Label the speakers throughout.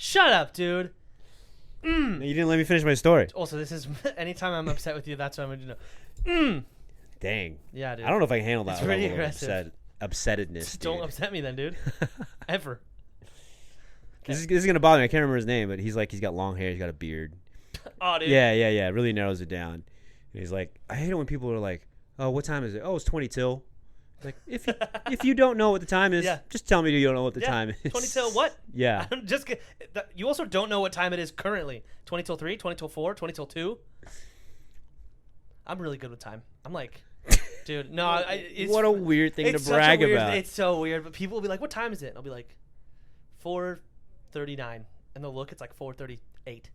Speaker 1: Shut up, dude.
Speaker 2: You didn't let me finish my story.
Speaker 1: Also, this is anytime I'm upset with you, that's what I'm going to do.
Speaker 2: Dang.
Speaker 1: Yeah, dude.
Speaker 2: I don't know if I can handle that.
Speaker 1: It's pretty aggressive.
Speaker 2: Upsettedness.
Speaker 1: Don't upset me then, dude. Ever.
Speaker 2: This is going to bother me. I can't remember his name, but he's got long hair. He's got a beard.
Speaker 1: Oh, dude.
Speaker 2: Yeah. It really narrows it down. And he's like, I hate it when people are like, oh, what time is it? Oh, it's 20 till. Like, if you don't know what the time is, just tell me you don't know what the time is.
Speaker 1: 20 till what?
Speaker 2: Yeah.
Speaker 1: You also don't know what time it is currently. 20 till 3, 20 till 4, 20 till 2. I'm really good with time. I'm like, dude, no.
Speaker 2: What a weird thing to brag about.
Speaker 1: It's so weird. But people will be like, what time is it? And I'll be like, 4:39. And they'll look, it's like 4:38.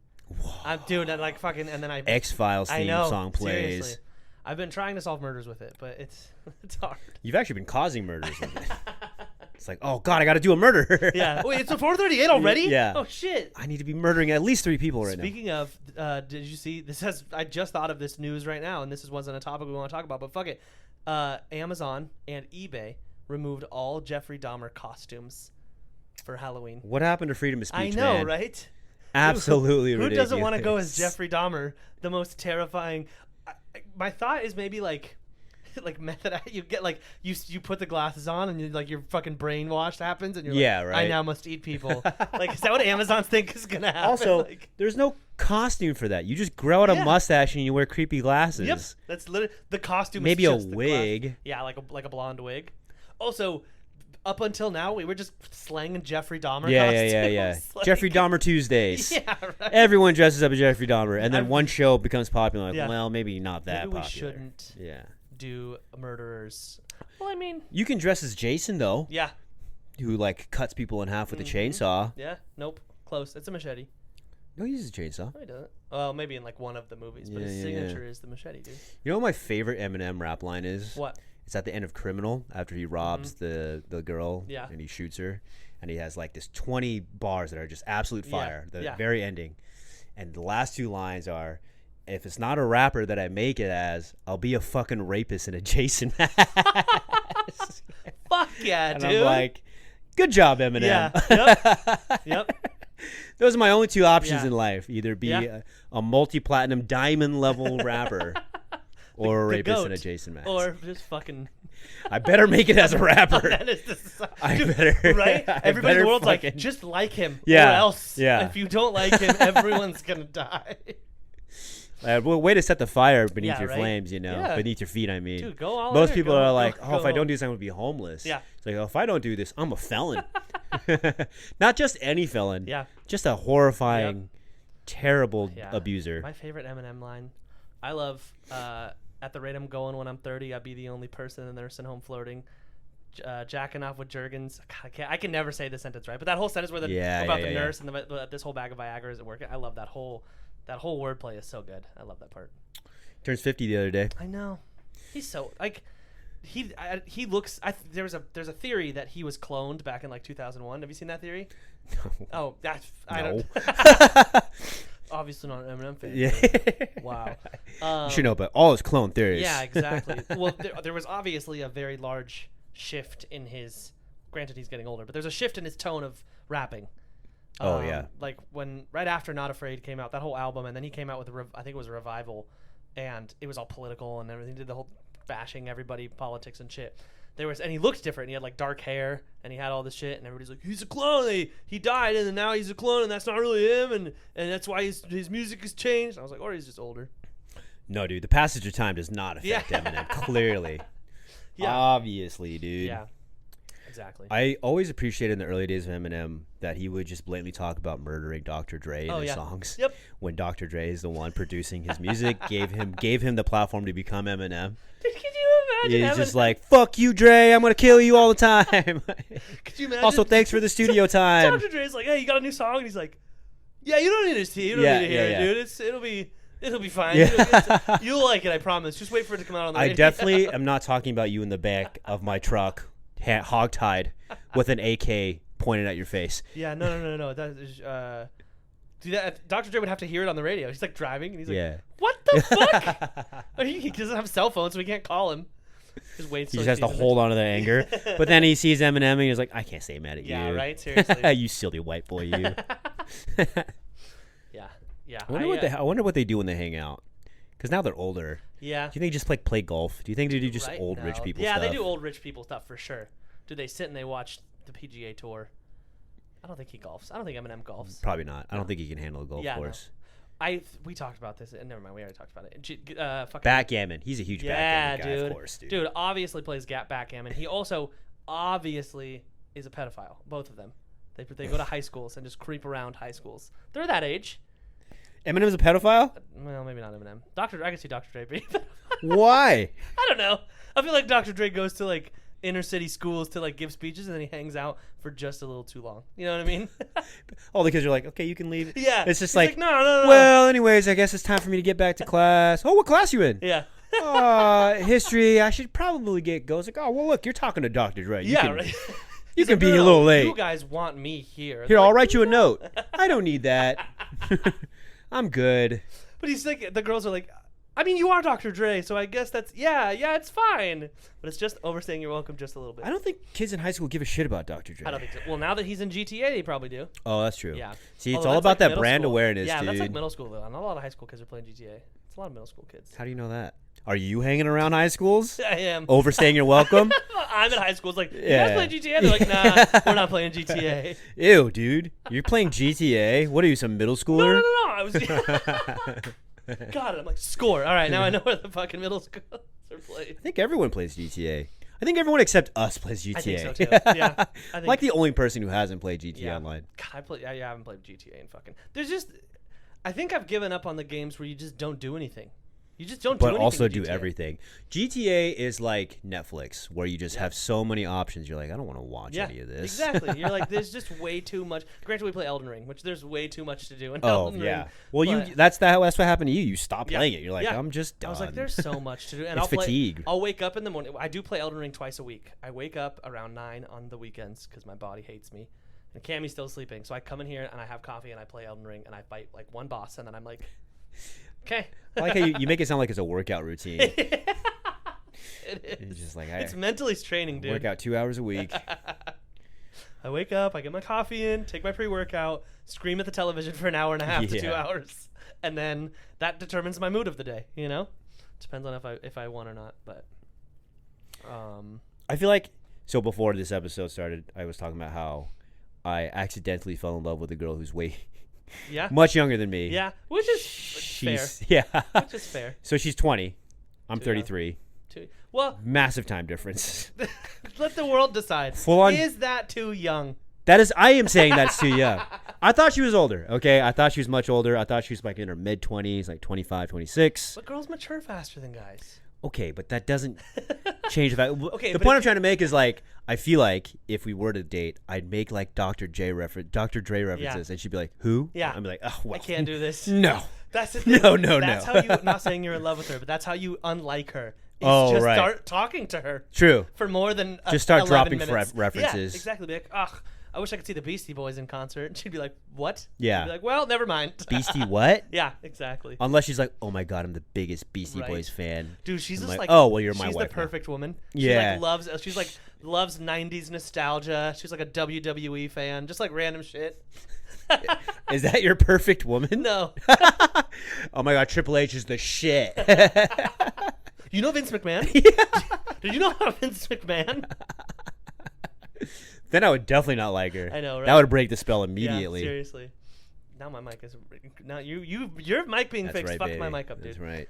Speaker 1: I'm doing that like fucking, and then
Speaker 2: X-Files theme song plays.
Speaker 1: Seriously. I've been trying to solve murders with it, but it's hard.
Speaker 2: You've actually been causing murders with it. It's like, oh god, I got to do a murder.
Speaker 1: Yeah. Wait, it's a 4:38 already?
Speaker 2: Yeah.
Speaker 1: Oh shit.
Speaker 2: I need to be murdering at least 3 people right now.
Speaker 1: Speaking of, did you see this? I just thought of this news right now, and this wasn't a topic we want to talk about, but fuck it. Amazon and eBay removed all Jeffrey Dahmer costumes for Halloween.
Speaker 2: What happened to freedom of speech?
Speaker 1: I know,
Speaker 2: man?
Speaker 1: Right?
Speaker 2: Absolutely ridiculous.
Speaker 1: Who doesn't want to go as Jeffrey Dahmer, the most terrifying? My thought is maybe like method. You get like you put the glasses on and your fucking brainwashed happens and you're like,
Speaker 2: right.
Speaker 1: I now must eat people. Like, is that what Amazon think is gonna happen?
Speaker 2: Also, there's no costume for that. You just grow out a mustache and you wear creepy glasses.
Speaker 1: Yep, that's literally the costume.
Speaker 2: Maybe
Speaker 1: is
Speaker 2: a
Speaker 1: just
Speaker 2: wig.
Speaker 1: Yeah, like a blonde wig. Also, up until now, we were just slanging Jeffrey Dahmer costumes.
Speaker 2: Yeah.
Speaker 1: Like,
Speaker 2: Jeffrey Dahmer Tuesdays.
Speaker 1: Yeah, right.
Speaker 2: Everyone dresses up as Jeffrey Dahmer, and then one show becomes popular. Like, well, maybe not that
Speaker 1: maybe
Speaker 2: popular.
Speaker 1: We shouldn't.
Speaker 2: Yeah.
Speaker 1: Do murderers. Well, I mean,
Speaker 2: you can dress as Jason though.
Speaker 1: Yeah.
Speaker 2: Who like cuts people in half with a chainsaw.
Speaker 1: Yeah. Nope. Close. It's a machete.
Speaker 2: No, he uses a chainsaw.
Speaker 1: No, he doesn't. Well, maybe in like one of the movies, but his signature is the machete, dude.
Speaker 2: You know what my favorite Eminem rap line is?
Speaker 1: What?
Speaker 2: It's at the end of Criminal after he robs the girl and he shoots her, and he has like this 20 bars that are just absolute fire. The very ending, and the last 2 lines are, if it's not a rapper that I make it as, I'll be a fucking rapist in a Jason mask.
Speaker 1: Fuck yeah,
Speaker 2: and
Speaker 1: dude.
Speaker 2: I'm like, good job, Eminem.
Speaker 1: Yeah. Yep.
Speaker 2: Those are my only 2 options in life. Either be a multi-platinum diamond level rapper or a rapist in a Jason mask.
Speaker 1: Or just fucking...
Speaker 2: I better make it as a rapper.
Speaker 1: That is the...
Speaker 2: I better.
Speaker 1: Right? Everybody in the world's like, just like him. Or else. If you don't like him, everyone's going to die.
Speaker 2: Well, way to set the fire beneath your flames, beneath your feet, I mean.
Speaker 1: Dude, go all
Speaker 2: Most
Speaker 1: in,
Speaker 2: people are like, if I don't do this, I'm going to be homeless.
Speaker 1: Yeah.
Speaker 2: It's like, if I don't do this, I'm a felon. Not just any felon.
Speaker 1: Yeah.
Speaker 2: Just a horrifying, terrible abuser.
Speaker 1: My favorite Eminem line, I love, at the rate I'm going when I'm 30, I'll be the only person in the nursing home floating. Jacking off with Jergens. I can never say the sentence right, but that whole sentence where about the nurse and this whole bag of Viagra isn't working. I love that whole wordplay is so good. I love that part.
Speaker 2: Turns 50 the other day.
Speaker 1: I know. He's so like he looks. There's a theory that he was cloned back in like 2001. Have you seen that theory?
Speaker 2: No.
Speaker 1: Oh, I don't. Obviously not an Eminem fan.
Speaker 2: Yeah.
Speaker 1: Wow.
Speaker 2: You should know, but all his clone theories.
Speaker 1: Yeah, exactly. Well, there was obviously a very large shift in his. Granted, he's getting older, but there's a shift in his tone of rapping.
Speaker 2: Oh yeah.
Speaker 1: Like when right after Not Afraid came out, that whole album, and then he came out with I think it was a revival, and it was all political and everything. Did the whole bashing everybody, politics and shit. And he looked different. He had like dark hair, and he had all this shit, and everybody's like, he's a clone. He died, and now he's a clone, and that's not really him, and that's why his music has changed. I was like, or he's just older.
Speaker 2: No, dude, the passage of time does not affect Eminem. Clearly, obviously, dude.
Speaker 1: Yeah, exactly.
Speaker 2: I always appreciated in the early days of Eminem that he would just blatantly talk about murdering Dr. Dre in his songs.
Speaker 1: Yep.
Speaker 2: When Dr. Dre is the one producing his music, gave him the platform to become Eminem.
Speaker 1: Could you imagine?
Speaker 2: He's just like, fuck you, Dre. I'm going to kill you all the time.
Speaker 1: Could you imagine?
Speaker 2: Also, thanks for the studio time.
Speaker 1: Dr. Dre's like, hey, you got a new song? And he's like, yeah, you don't need to see. You don't need to hear it, dude. It'll be fine.
Speaker 2: Yeah.
Speaker 1: You'll like it, I promise. Just wait for it to come out on the radio.
Speaker 2: I definitely am not talking about you in the back of my truck, hogtied, with an AK pointed at your face.
Speaker 1: Yeah, no. That is, dude, Dr. Dre would have to hear it on the radio. He's like driving, and he's like, what the fuck? He doesn't have a cell phone, so we can't call him. Just waits.
Speaker 2: He just has to hold on to the anger. But then he sees Eminem, and he's like, I can't stay mad at you.
Speaker 1: Yeah, right? Seriously.
Speaker 2: You silly white boy, you.
Speaker 1: Yeah.
Speaker 2: I wonder what they do when they hang out. Because now they're older.
Speaker 1: Yeah.
Speaker 2: Do you think they just play golf? Do you think they do just old rich people stuff?
Speaker 1: Yeah, they do old rich people stuff for sure. Do they sit and they watch the PGA Tour? I don't think he golfs. I don't think Eminem golfs.
Speaker 2: Probably not. I don't think he can handle a golf course.
Speaker 1: No. We talked about this. Never mind. We already talked about it.
Speaker 2: Backgammon. He's a huge backgammon guy, of course, dude.
Speaker 1: Dude obviously plays backgammon. He also obviously is a pedophile. Both of them. They go to high schools and just creep around high schools. They're that age.
Speaker 2: Eminem's a pedophile?
Speaker 1: Well, maybe not Eminem. I can see Dr. Dre being.
Speaker 2: Why?
Speaker 1: I don't know. I feel like Dr. Dre goes to like inner city schools to like give speeches, and then he hangs out for just a little too long. You know what I mean?
Speaker 2: All the kids are like, okay, you can leave.
Speaker 1: Yeah.
Speaker 2: It's just like,
Speaker 1: no.
Speaker 2: Well, anyways, I guess it's time for me to get back to class. Oh, what class you in?
Speaker 1: Yeah.
Speaker 2: History. I should probably go. It's like, oh, well, look, you're talking to Dr. Dre.
Speaker 1: Right.
Speaker 2: You can be a little late.
Speaker 1: You guys want me here.
Speaker 2: Here, I'll write you a note. I don't need that. I'm good.
Speaker 1: But he's like, the girls are like, I mean, you are Dr. Dre, so I guess that's, yeah, it's fine. But it's just overstaying your welcome just a little bit.
Speaker 2: I don't think kids in high school give a shit about Dr. Dre.
Speaker 1: I don't think so. Well, now that he's in GTA, they probably do.
Speaker 2: Oh, that's true.
Speaker 1: Yeah.
Speaker 2: See, it's all about that brand awareness,
Speaker 1: dude.
Speaker 2: Yeah,
Speaker 1: that's like middle school, though. Not a lot of high school kids are playing GTA. It's a lot of middle school kids.
Speaker 2: How do you know that? Are you hanging around high schools?
Speaker 1: I am.
Speaker 2: Overstaying your welcome?
Speaker 1: I'm in high school. It's like, you guys play GTA? They're like, nah, we're not playing GTA.
Speaker 2: Ew, dude. You're playing GTA? What are you, some middle schooler?
Speaker 1: No. I was... God, I'm like, score. All right, now I know where the fucking middle schools are played.
Speaker 2: I think everyone plays GTA. I think everyone except us plays GTA.
Speaker 1: I think so, too. Yeah.
Speaker 2: I'm like the only person who hasn't played GTA online.
Speaker 1: God, I haven't played GTA in fucking... There's just... I think I've given up on the games where you just don't do anything. You just don't do anything.
Speaker 2: But also do everything. GTA is like Netflix, where you just have so many options. You're like, I don't want to watch any of this.
Speaker 1: Exactly. You're like, there's just way too much. Granted, we play Elden Ring, which there's way too much to do in Elden Ring.
Speaker 2: Well, that's what happened to you. You stopped playing it. You're like, I'm just done.
Speaker 1: I was like, there's so much to do. And
Speaker 2: it's fatigue.
Speaker 1: I'll wake up in the morning. I do play Elden Ring twice a week. I wake up around 9 on the weekends because my body hates me. And Cammy's still sleeping. So I come in here and I have coffee and I play Elden Ring and I fight like one boss. And then I'm like... Okay.
Speaker 2: I like how you make it sound like it's a workout routine.
Speaker 1: It is.
Speaker 2: It's just like
Speaker 1: it's mentally straining, dude.
Speaker 2: Work out 2 hours a week.
Speaker 1: I wake up, I get my coffee in, take my pre-workout, scream at the television for an hour and a half to 2 hours, and then that determines my mood of the day. You know, depends on if I want or not. But
Speaker 2: I feel like before this episode started, I was talking about how I accidentally fell in love with a girl who's much younger than me.
Speaker 1: Yeah, which is fair.
Speaker 2: Yeah,
Speaker 1: which is fair.
Speaker 2: So she's 20. I'm 33.
Speaker 1: Well,
Speaker 2: massive time difference.
Speaker 1: Let the world decide. Is that too young?
Speaker 2: I am saying that's too young. I thought she was older. Okay, I thought she was much older. I thought she was like in her mid 20s, like 25, 26.
Speaker 1: But girls mature faster than guys.
Speaker 2: Okay, but that doesn't change the fact. Okay, the point I'm trying to make is like I feel like if we were to date, I'd make like Dr. Dre references, and she'd be like, "Who?"
Speaker 1: Yeah,
Speaker 2: I'd be like, "Oh, well,
Speaker 1: I can't do this."
Speaker 2: No,
Speaker 1: that's the thing.
Speaker 2: No.
Speaker 1: That's how you. I'm not saying you're in love with her, but that's how you unlike her. Start talking to her.
Speaker 2: True.
Speaker 1: For more than
Speaker 2: just start dropping
Speaker 1: Yeah,
Speaker 2: references.
Speaker 1: exactly. Be like, ugh. I wish I could see the Beastie Boys in concert. And she'd be like, what?
Speaker 2: Yeah.
Speaker 1: I'd be like, well, never mind.
Speaker 2: Beastie what?
Speaker 1: Yeah, exactly.
Speaker 2: Unless she's like, oh my God, I'm the biggest Beastie Boys fan.
Speaker 1: Dude, she's just
Speaker 2: like, oh, well, you're my wife.
Speaker 1: She's the perfect woman.
Speaker 2: Yeah.
Speaker 1: She loves 90s nostalgia. She's like a WWE fan. Just like random shit.
Speaker 2: Is that your perfect woman?
Speaker 1: No.
Speaker 2: Oh my God, Triple H is the shit.
Speaker 1: You know Vince McMahon?
Speaker 2: Yeah.
Speaker 1: Did you know Vince McMahon?
Speaker 2: Then I would definitely not like her.
Speaker 1: I know, right?
Speaker 2: That would break the spell immediately.
Speaker 1: Yeah, seriously. Now my mic is... Now your mic being fixed fucked my mic up, dude.
Speaker 2: That's right.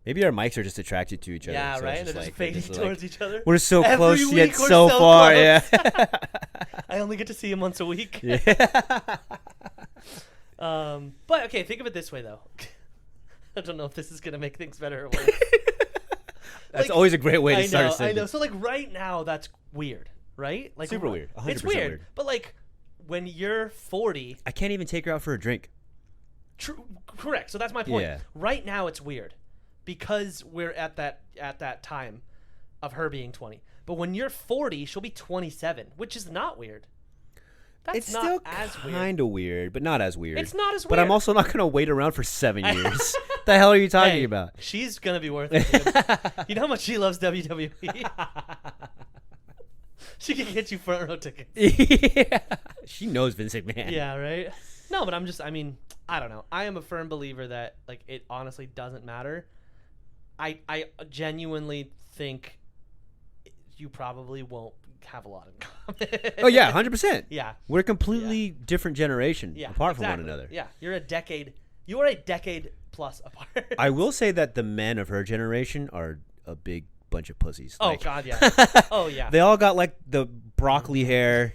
Speaker 2: Maybe our mics are just attracted to each other.
Speaker 1: Yeah, right? They're just fading towards each other.
Speaker 2: We're so close yet so far.
Speaker 1: Close.
Speaker 2: Yeah.
Speaker 1: I only get to see him once a week.
Speaker 2: Yeah.
Speaker 1: But, okay, think of it this way, though. I don't know if this is going to make things better or worse.
Speaker 2: That's always a great way to start a sentence.
Speaker 1: I know. So, like, right now, that's weird, right? Like,
Speaker 2: super weird. 100%
Speaker 1: it's weird. But, like, when you're 40...
Speaker 2: I can't even take her out for a drink.
Speaker 1: Correct. So that's my point.
Speaker 2: Yeah.
Speaker 1: Right now, it's weird because we're at that time of her being 20. But when you're 40, she'll be 27, which is not weird.
Speaker 2: It's still kind of weird, but not as weird.
Speaker 1: It's not as weird.
Speaker 2: But I'm also not going to wait around for 7 years. The hell are you talking about?
Speaker 1: She's going to be worth it. You know how much she loves WWE? She can get you front row tickets.
Speaker 2: Yeah. She knows Vince McMahon.
Speaker 1: Yeah, right? No, but I mean, I don't know. I am a firm believer that, like, it honestly doesn't matter. I genuinely think you probably won't have a lot in common.
Speaker 2: Oh, yeah, 100%.
Speaker 1: Yeah.
Speaker 2: We're a completely different generation apart from one another.
Speaker 1: Yeah, you are a decade plus apart.
Speaker 2: I will say that the men of her generation are a big bunch of pussies.
Speaker 1: Oh, God, yeah. Oh, yeah.
Speaker 2: They all got, like, the broccoli hair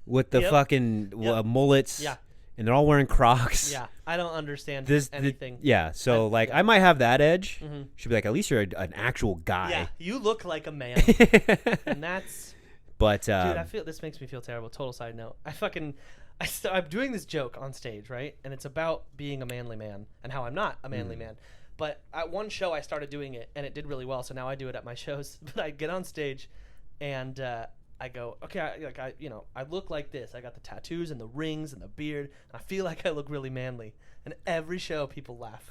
Speaker 2: with the fucking mullets.
Speaker 1: Yeah.
Speaker 2: And they're all wearing Crocs.
Speaker 1: Yeah, I don't understand anything.
Speaker 2: So I might have that edge. Mm-hmm. She'd be like, at least you're an actual guy.
Speaker 1: Yeah, you look like a man. And that's...
Speaker 2: But,
Speaker 1: dude, I feel this makes me feel terrible. Total side note. I'm doing this joke on stage, right? And it's about being a manly man and how I'm not a manly man. But at one show, I started doing it, and it did really well. So now I do it at my shows. But I get on stage, and I go, okay, I look like this. I got the tattoos and the rings and the beard, and I feel like I look really manly. And every show, people laugh.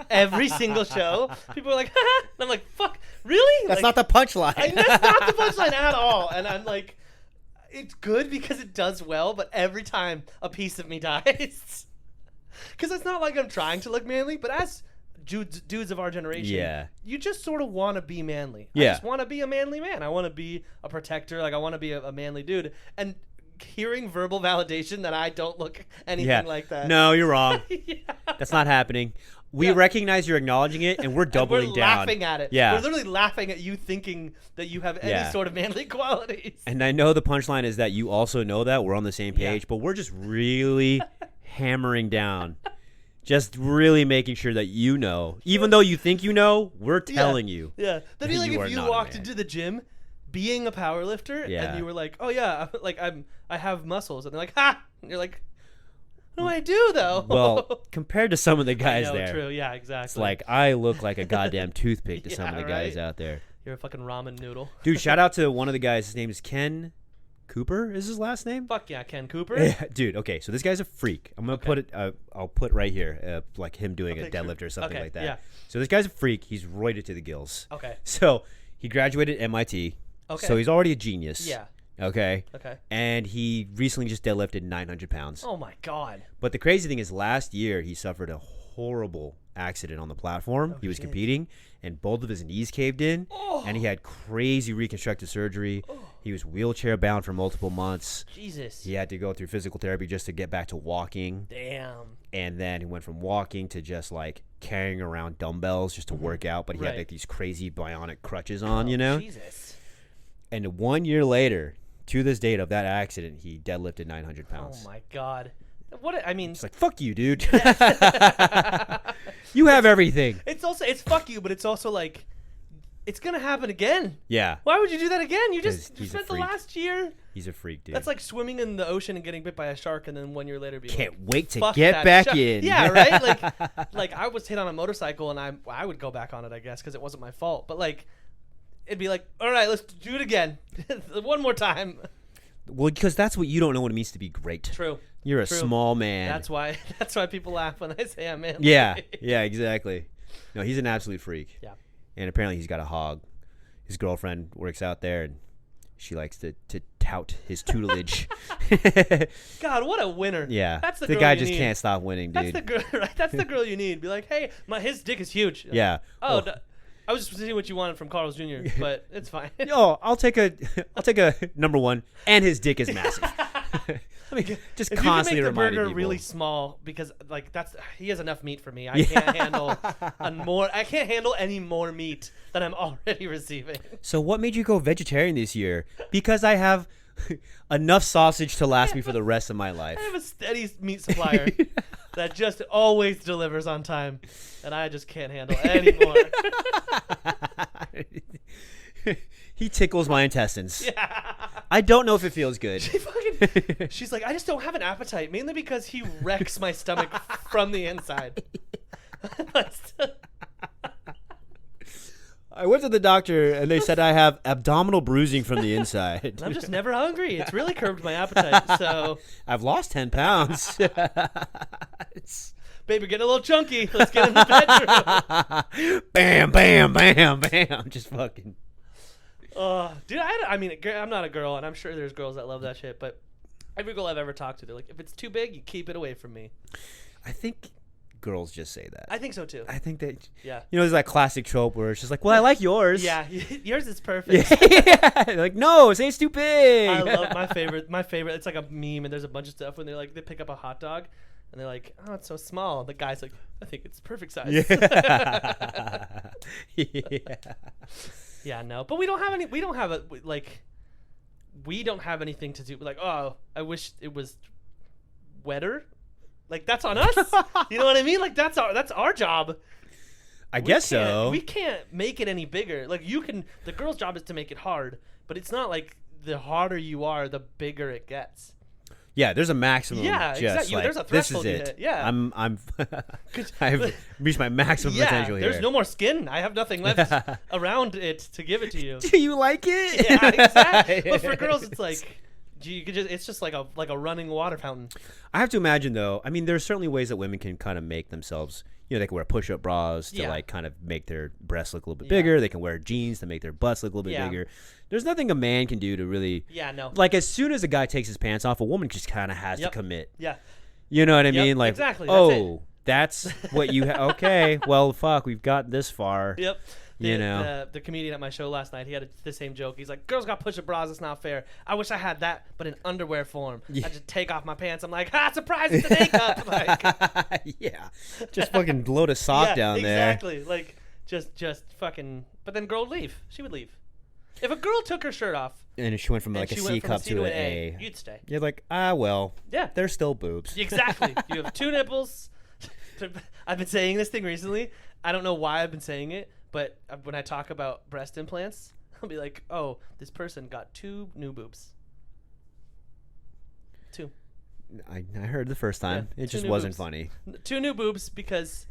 Speaker 1: Every single show, people are like, haha. And I'm like, fuck, really?
Speaker 2: That's
Speaker 1: like,
Speaker 2: not the punchline.
Speaker 1: That's not the punchline at all. And I'm like, it's good because it does well, but every time a piece of me dies. Because it's not like I'm trying to look manly, but as dudes of our generation, you just sort of want to be manly. I just want to be a manly man. I want to be a protector. Like, I want to be a manly dude. And hearing verbal validation that I don't look anything like that.
Speaker 2: No, you're wrong. That's not happening. We recognize you're acknowledging it, and we're doubling down.
Speaker 1: We're laughing at it.
Speaker 2: Yeah.
Speaker 1: We're literally laughing at you thinking that you have any sort of manly qualities.
Speaker 2: And I know the punchline is that you also know that. We're on the same page, but we're just really hammering down. Just really making sure that you know. Even though you think you know, we're telling you.
Speaker 1: Yeah. That'd be like if you walked into the gym being a power lifter and you were like, oh, yeah, like I have muscles. And they're like, ha! And you're like, what do I do, though?
Speaker 2: Well, compared to some of the guys there.
Speaker 1: True. Yeah, exactly.
Speaker 2: It's like I look like a goddamn toothpick to some of the guys out there.
Speaker 1: You're a fucking ramen noodle.
Speaker 2: Dude, shout out to one of the guys. His name is Ken Cooper is his last name?
Speaker 1: Fuck yeah, Ken Cooper.
Speaker 2: Dude, okay, so this guy's a freak. I'm going to put it, I'll put right here, like him doing a deadlift or something like that. Yeah. So this guy's a freak. He's roided to the gills.
Speaker 1: Okay.
Speaker 2: So he graduated MIT. Okay. So he's already a genius.
Speaker 1: Yeah.
Speaker 2: Okay. And he recently just deadlifted 900 pounds.
Speaker 1: Oh my God.
Speaker 2: But the crazy thing is last year he suffered a horrible accident on the platform. He was competing and both of his knees caved in and he had crazy reconstructive surgery. He was wheelchair bound for multiple months.
Speaker 1: Jesus.
Speaker 2: He had to go through physical therapy just to get back to walking.
Speaker 1: Damn.
Speaker 2: And then he went from walking to just like carrying around dumbbells just to work out, but he had like these crazy bionic crutches on, you know?
Speaker 1: Jesus.
Speaker 2: And 1 year later, to this date of that accident, he deadlifted 900 pounds.
Speaker 1: Oh my God.
Speaker 2: It's like, fuck you, dude. You have everything.
Speaker 1: It's fuck you, but it's also like, it's going to happen again.
Speaker 2: Yeah.
Speaker 1: Why would you do that again? You spent the last year.
Speaker 2: He's a freak, dude.
Speaker 1: That's like swimming in the ocean and getting bit by a shark and then 1 year later being
Speaker 2: can't wait to get back in.
Speaker 1: Yeah, right? Like I was hit on a motorcycle and I would go back on it, I guess, because it wasn't my fault. But like, it'd be like, all right, let's do it again. One more time.
Speaker 2: Well, because that's what you don't know what it means to be great.
Speaker 1: True.
Speaker 2: You're a small man.
Speaker 1: That's why people laugh when I say I'm manly.
Speaker 2: Yeah, exactly. No, he's an absolute freak.
Speaker 1: Yeah.
Speaker 2: And apparently he's got a hog. His girlfriend works out there, and she likes to tout his tutelage.
Speaker 1: God, what a winner.
Speaker 2: Yeah.
Speaker 1: That's the
Speaker 2: guy just can't stop winning, dude.
Speaker 1: That's the girl, right? That's the girl you need. Be like, hey, his dick is huge.
Speaker 2: Yeah.
Speaker 1: Oh, I was just seeing what you wanted from Carl's Jr., but it's fine.
Speaker 2: Yo, I'll take a number one, and his dick is massive. Let me just constantly remind you. If you can make the burger
Speaker 1: really small, because like he has enough meat for me. I can't handle I can't handle any more meat than I'm already receiving.
Speaker 2: So what made you go vegetarian this year? Because I have enough sausage to last me for the rest of my life.
Speaker 1: I have a steady meat supplier that just always delivers on time, and I just can't handle anymore.
Speaker 2: He tickles my intestines.
Speaker 1: Yeah.
Speaker 2: I don't know if it feels good.
Speaker 1: She's like, I just don't have an appetite, mainly because he wrecks my stomach from the inside.
Speaker 2: I went to the doctor, and they said I have abdominal bruising from the inside.
Speaker 1: I'm just never hungry. It's really curbed my appetite. So
Speaker 2: I've lost 10 pounds.
Speaker 1: Baby, getting a little chunky. Let's get in the bedroom.
Speaker 2: Bam, bam, bam, bam. Just fucking.
Speaker 1: Dude, I mean, I'm not a girl, and I'm sure there's girls that love that shit, but every girl I've ever talked to, they're like, if it's too big, you keep it away from me.
Speaker 2: I think girls just say that.
Speaker 1: I think so too.
Speaker 2: I think that,
Speaker 1: yeah.
Speaker 2: There's that classic trope where it's just like, well, I like yours.
Speaker 1: Yeah, yours is perfect.
Speaker 2: Yeah. Like, no, say it's too big.
Speaker 1: I love my favorite. It's like a meme, and there's a bunch of stuff when they're like, they pick up a hot dog, and they're like, oh, it's so small. The guy's like, I think it's perfect size.
Speaker 2: Yeah. Yeah.
Speaker 1: Yeah, no, but we don't have anything to do. Like, oh, I wish it was wetter. Like, that's on us. You know what I mean? Like, that's our job.
Speaker 2: I guess so.
Speaker 1: We can't make it any bigger. Like, the girl's job is to make it hard, but it's not like the harder you are, the bigger it gets.
Speaker 2: Yeah, there's a maximum.
Speaker 1: Yeah, exactly.
Speaker 2: Like,
Speaker 1: there's a threshold.
Speaker 2: This is it.
Speaker 1: Hit. Yeah,
Speaker 2: I've reached my maximum potential here.
Speaker 1: There's no more skin. I have nothing left around it to give it to you.
Speaker 2: Do you like it?
Speaker 1: Yeah, exactly. But for girls, it's like, it's just like a running water fountain.
Speaker 2: I have to imagine, though. I mean, there's certainly ways that women can kind of make themselves. They can wear push-up bras to like kind of make their breasts look a little bit bigger. They can wear jeans to make their butts look a little bit bigger. There's nothing a man can do to really. Yeah, no. Like, as soon as a guy takes his pants off, a woman just kind of has to commit. Yeah. You know what I mean? Like,
Speaker 1: exactly.
Speaker 2: That's what you. Okay. Well, fuck. We've got this far.
Speaker 1: Yep. The comedian at my show last night, he had the same joke. He's like, girls got push-up bras. It's not fair. I wish I had that, but in underwear form. I just take off my pants. I'm like, surprise, it's the makeup. Like,
Speaker 2: yeah. Just fucking load a sock down there.
Speaker 1: Exactly. Like, just fucking. But then girl would leave. She would leave. If a girl took her shirt off.
Speaker 2: And she went from like a C cup to an A.
Speaker 1: You'd stay.
Speaker 2: You're like, well. Yeah. They're still boobs.
Speaker 1: Exactly. You have two nipples. I've been saying this thing recently. I don't know why I've been saying it. But when I talk about breast implants, I'll be like, oh, this person got 2 new boobs. 2.
Speaker 2: I heard the first time. It just wasn't funny.
Speaker 1: 2 new boobs because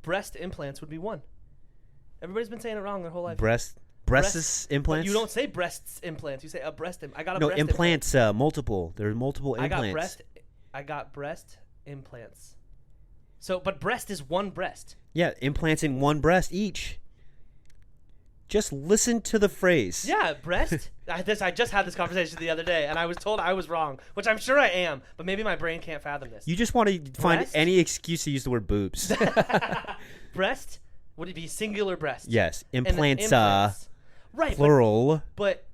Speaker 1: breast implants would be 1. Everybody's been saying it wrong their whole life.
Speaker 2: Breasts implants?
Speaker 1: You don't say breasts implants. You say a breast implant. I got a
Speaker 2: breast
Speaker 1: implants.
Speaker 2: Multiple. There are multiple implants.
Speaker 1: I got breast implants. So, but breast is 1 breast.
Speaker 2: Yeah, implants in 1 breast each. Just listen to the phrase.
Speaker 1: Yeah, breast. I just had this conversation the other day, and I was told I was wrong, which I'm sure I am, but maybe my brain can't fathom this.
Speaker 2: You just want to find any excuse to use the word boobs.
Speaker 1: Breast? Would it be singular breast?
Speaker 2: Yes, implants.
Speaker 1: Right,
Speaker 2: plural.
Speaker 1: But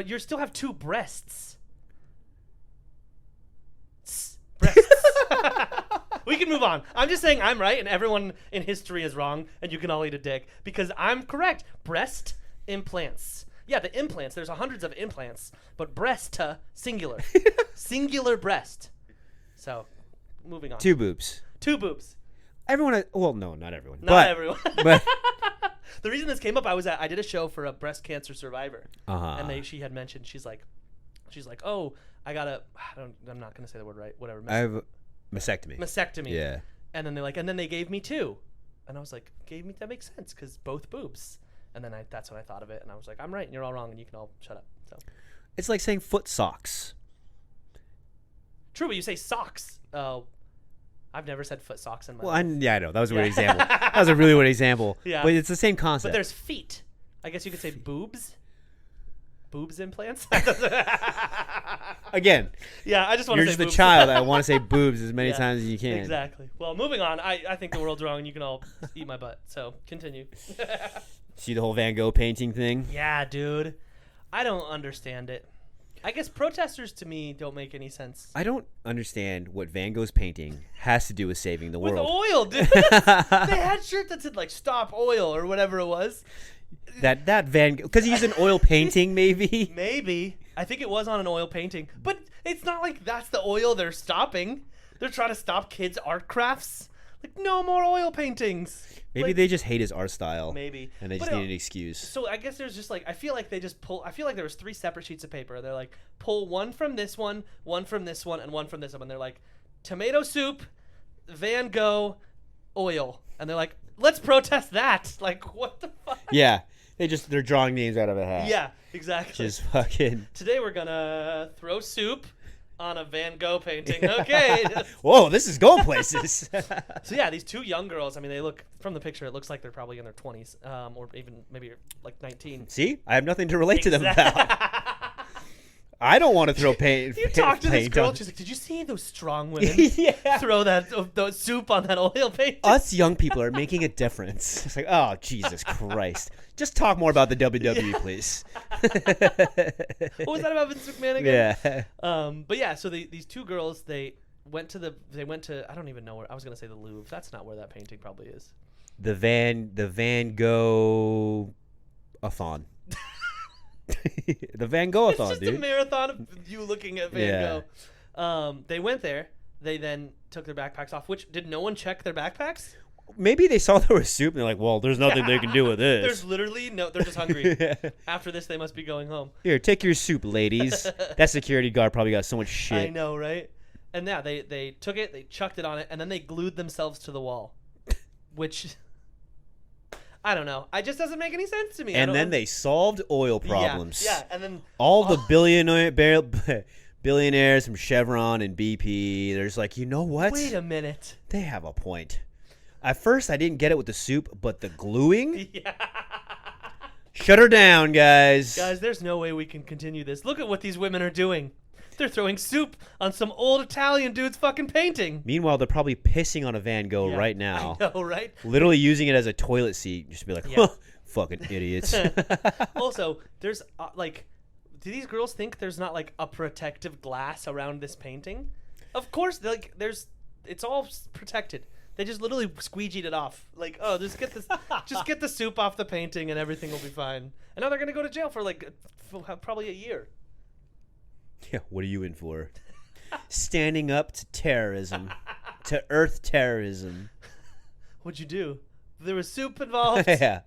Speaker 1: you still have 2 breasts. Breasts. We can move on. I'm just saying I'm right and everyone in history is wrong and you can all eat a dick because I'm correct. Breast implants. Yeah, the implants. There's hundreds of implants, but breast singular. Singular breast. So, moving on.
Speaker 2: 2 boobs.
Speaker 1: 2 boobs.
Speaker 2: Everyone. Well, no, not everyone.
Speaker 1: Not everyone. But the reason this came up, I did a show for a breast cancer survivor, and she had mentioned she's like, oh, I'm not gonna say the word right. Whatever.
Speaker 2: I have mastectomy.
Speaker 1: Yeah. And then they gave me 2, and I was like, that makes sense because both boobs. And then that's when I thought of it, and I was like, I'm right, and you're all wrong, and you can all shut up. So.
Speaker 2: It's like saying foot socks.
Speaker 1: True, but you say socks. I've never said foot socks in my life.
Speaker 2: I know. That was a weird example. That was a really weird example. Yeah. But it's the same concept.
Speaker 1: But there's feet. I guess you could say boobs. Boobs implants?
Speaker 2: Again.
Speaker 1: Yeah, I just want to say boobs.
Speaker 2: You're just the child that want to say boobs as many times as you can.
Speaker 1: Exactly. Well, moving on. I think the world's wrong and you can all eat my butt. So, continue.
Speaker 2: See the whole Van Gogh painting thing?
Speaker 1: Yeah, dude. I don't understand it. I guess protesters to me don't make any sense.
Speaker 2: I don't understand what Van Gogh's painting has to do with saving the world.
Speaker 1: With oil, dude. They had shirts that said like "Stop Oil" or whatever it was.
Speaker 2: That Van Gogh, because he's an oil painting, maybe.
Speaker 1: Maybe I think it was on an oil painting, but it's not like that's the oil they're stopping. They're trying to stop kids' art crafts. Like no more oil paintings.
Speaker 2: Maybe they just hate his art style.
Speaker 1: Maybe.
Speaker 2: And they just need an excuse.
Speaker 1: So I guess there's just like, I feel like there was 3 separate sheets of paper. They're like, pull one from this one from this one, and one from this one. And they're like, tomato soup, Van Gogh, oil. And they're like, let's protest that. Like, what the fuck?
Speaker 2: Yeah. They're drawing names out of a hat.
Speaker 1: Yeah, exactly.
Speaker 2: Just fucking.
Speaker 1: Today we're gonna throw soup on a Van Gogh painting. Okay.
Speaker 2: Whoa, this is going places.
Speaker 1: So yeah, these two young girls. I mean, they look from the picture. It looks like they're probably in their 20s, or even maybe like 19.
Speaker 2: See, I have nothing to relate to them about. I don't want to throw paint.
Speaker 1: You talk to this girl. She's like, "Did you see those strong women throw that soup on that oil paint?"
Speaker 2: Us young people are making a difference. It's like, oh Jesus Christ! Just talk more about the WWE, please.
Speaker 1: What was that about Vince McMahon again?
Speaker 2: Yeah.
Speaker 1: But yeah, so these two girls, they went to I don't even know where. I was gonna say the Louvre. That's not where that painting probably is.
Speaker 2: The Van Gogh-a-thon. The Van Gogh-a-thon,
Speaker 1: it's just a marathon of you looking at Van Gogh. They went there. They then took their backpacks off. Which, did no one check their backpacks?
Speaker 2: Maybe they saw there was soup and they're like, well, there's nothing they can do with this.
Speaker 1: There's literally no. They're just hungry. After this, they must be going home.
Speaker 2: Here, take your soup, ladies. That security guard probably got so much shit.
Speaker 1: I know, right? And yeah, they took it, they chucked it on it, and then they glued themselves to the wall, which I don't know. It just doesn't make any sense to me.
Speaker 2: And then they solved oil problems.
Speaker 1: Yeah, and then
Speaker 2: all the billionaires from Chevron and BP, there's like, you know what?
Speaker 1: Wait a minute.
Speaker 2: They have a point. At first, I didn't get it with the soup, but the gluing?
Speaker 1: Yeah.
Speaker 2: Shut her down, guys.
Speaker 1: Guys, there's no way we can continue this. Look at what these women are doing. They're throwing soup on some old Italian dude's fucking painting.
Speaker 2: Meanwhile, they're probably pissing on a Van Gogh right now.
Speaker 1: I know, right?
Speaker 2: Literally using it as a toilet seat. Just to be like, huh, fucking idiots.
Speaker 1: Also, there's, do these girls think there's not, like, a protective glass around this painting? Of course, like, it's all protected. They just literally squeegeed it off. Like, oh, just get the soup off the painting and everything will be fine. And now they're going to go to jail for, like, probably a year.
Speaker 2: Yeah, what are you in for? Standing up to terrorism. To earth terrorism.
Speaker 1: What'd you do? There was soup involved.
Speaker 2: Yeah.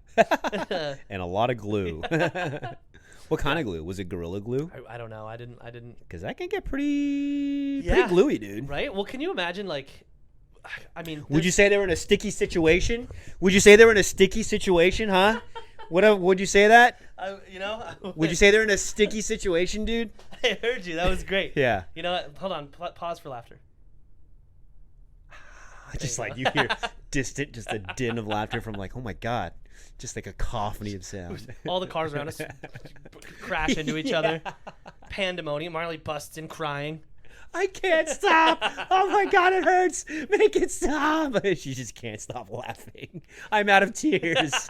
Speaker 2: And a lot of glue. What kind of glue? Was it Gorilla Glue?
Speaker 1: I don't know. I didn't.
Speaker 2: Because that can get pretty gluey, dude.
Speaker 1: Right? Well, can you imagine, like, I mean.
Speaker 2: Would you say they were in a sticky situation? Would you say they were in a sticky situation, huh? Would you say that? Would you say they're in a sticky situation, dude?
Speaker 1: I heard you. That was great.
Speaker 2: Yeah.
Speaker 1: You know what? Hold on. Pause for laughter.
Speaker 2: Just like you hear distant, just a din of laughter from like, oh my God. Just like a cacophony of sound.
Speaker 1: All the cars around us crash into each other. Pandemonium. Marley busts in crying.
Speaker 2: I can't stop. Oh my God, it hurts. Make it stop. She just can't stop laughing. I'm out of tears.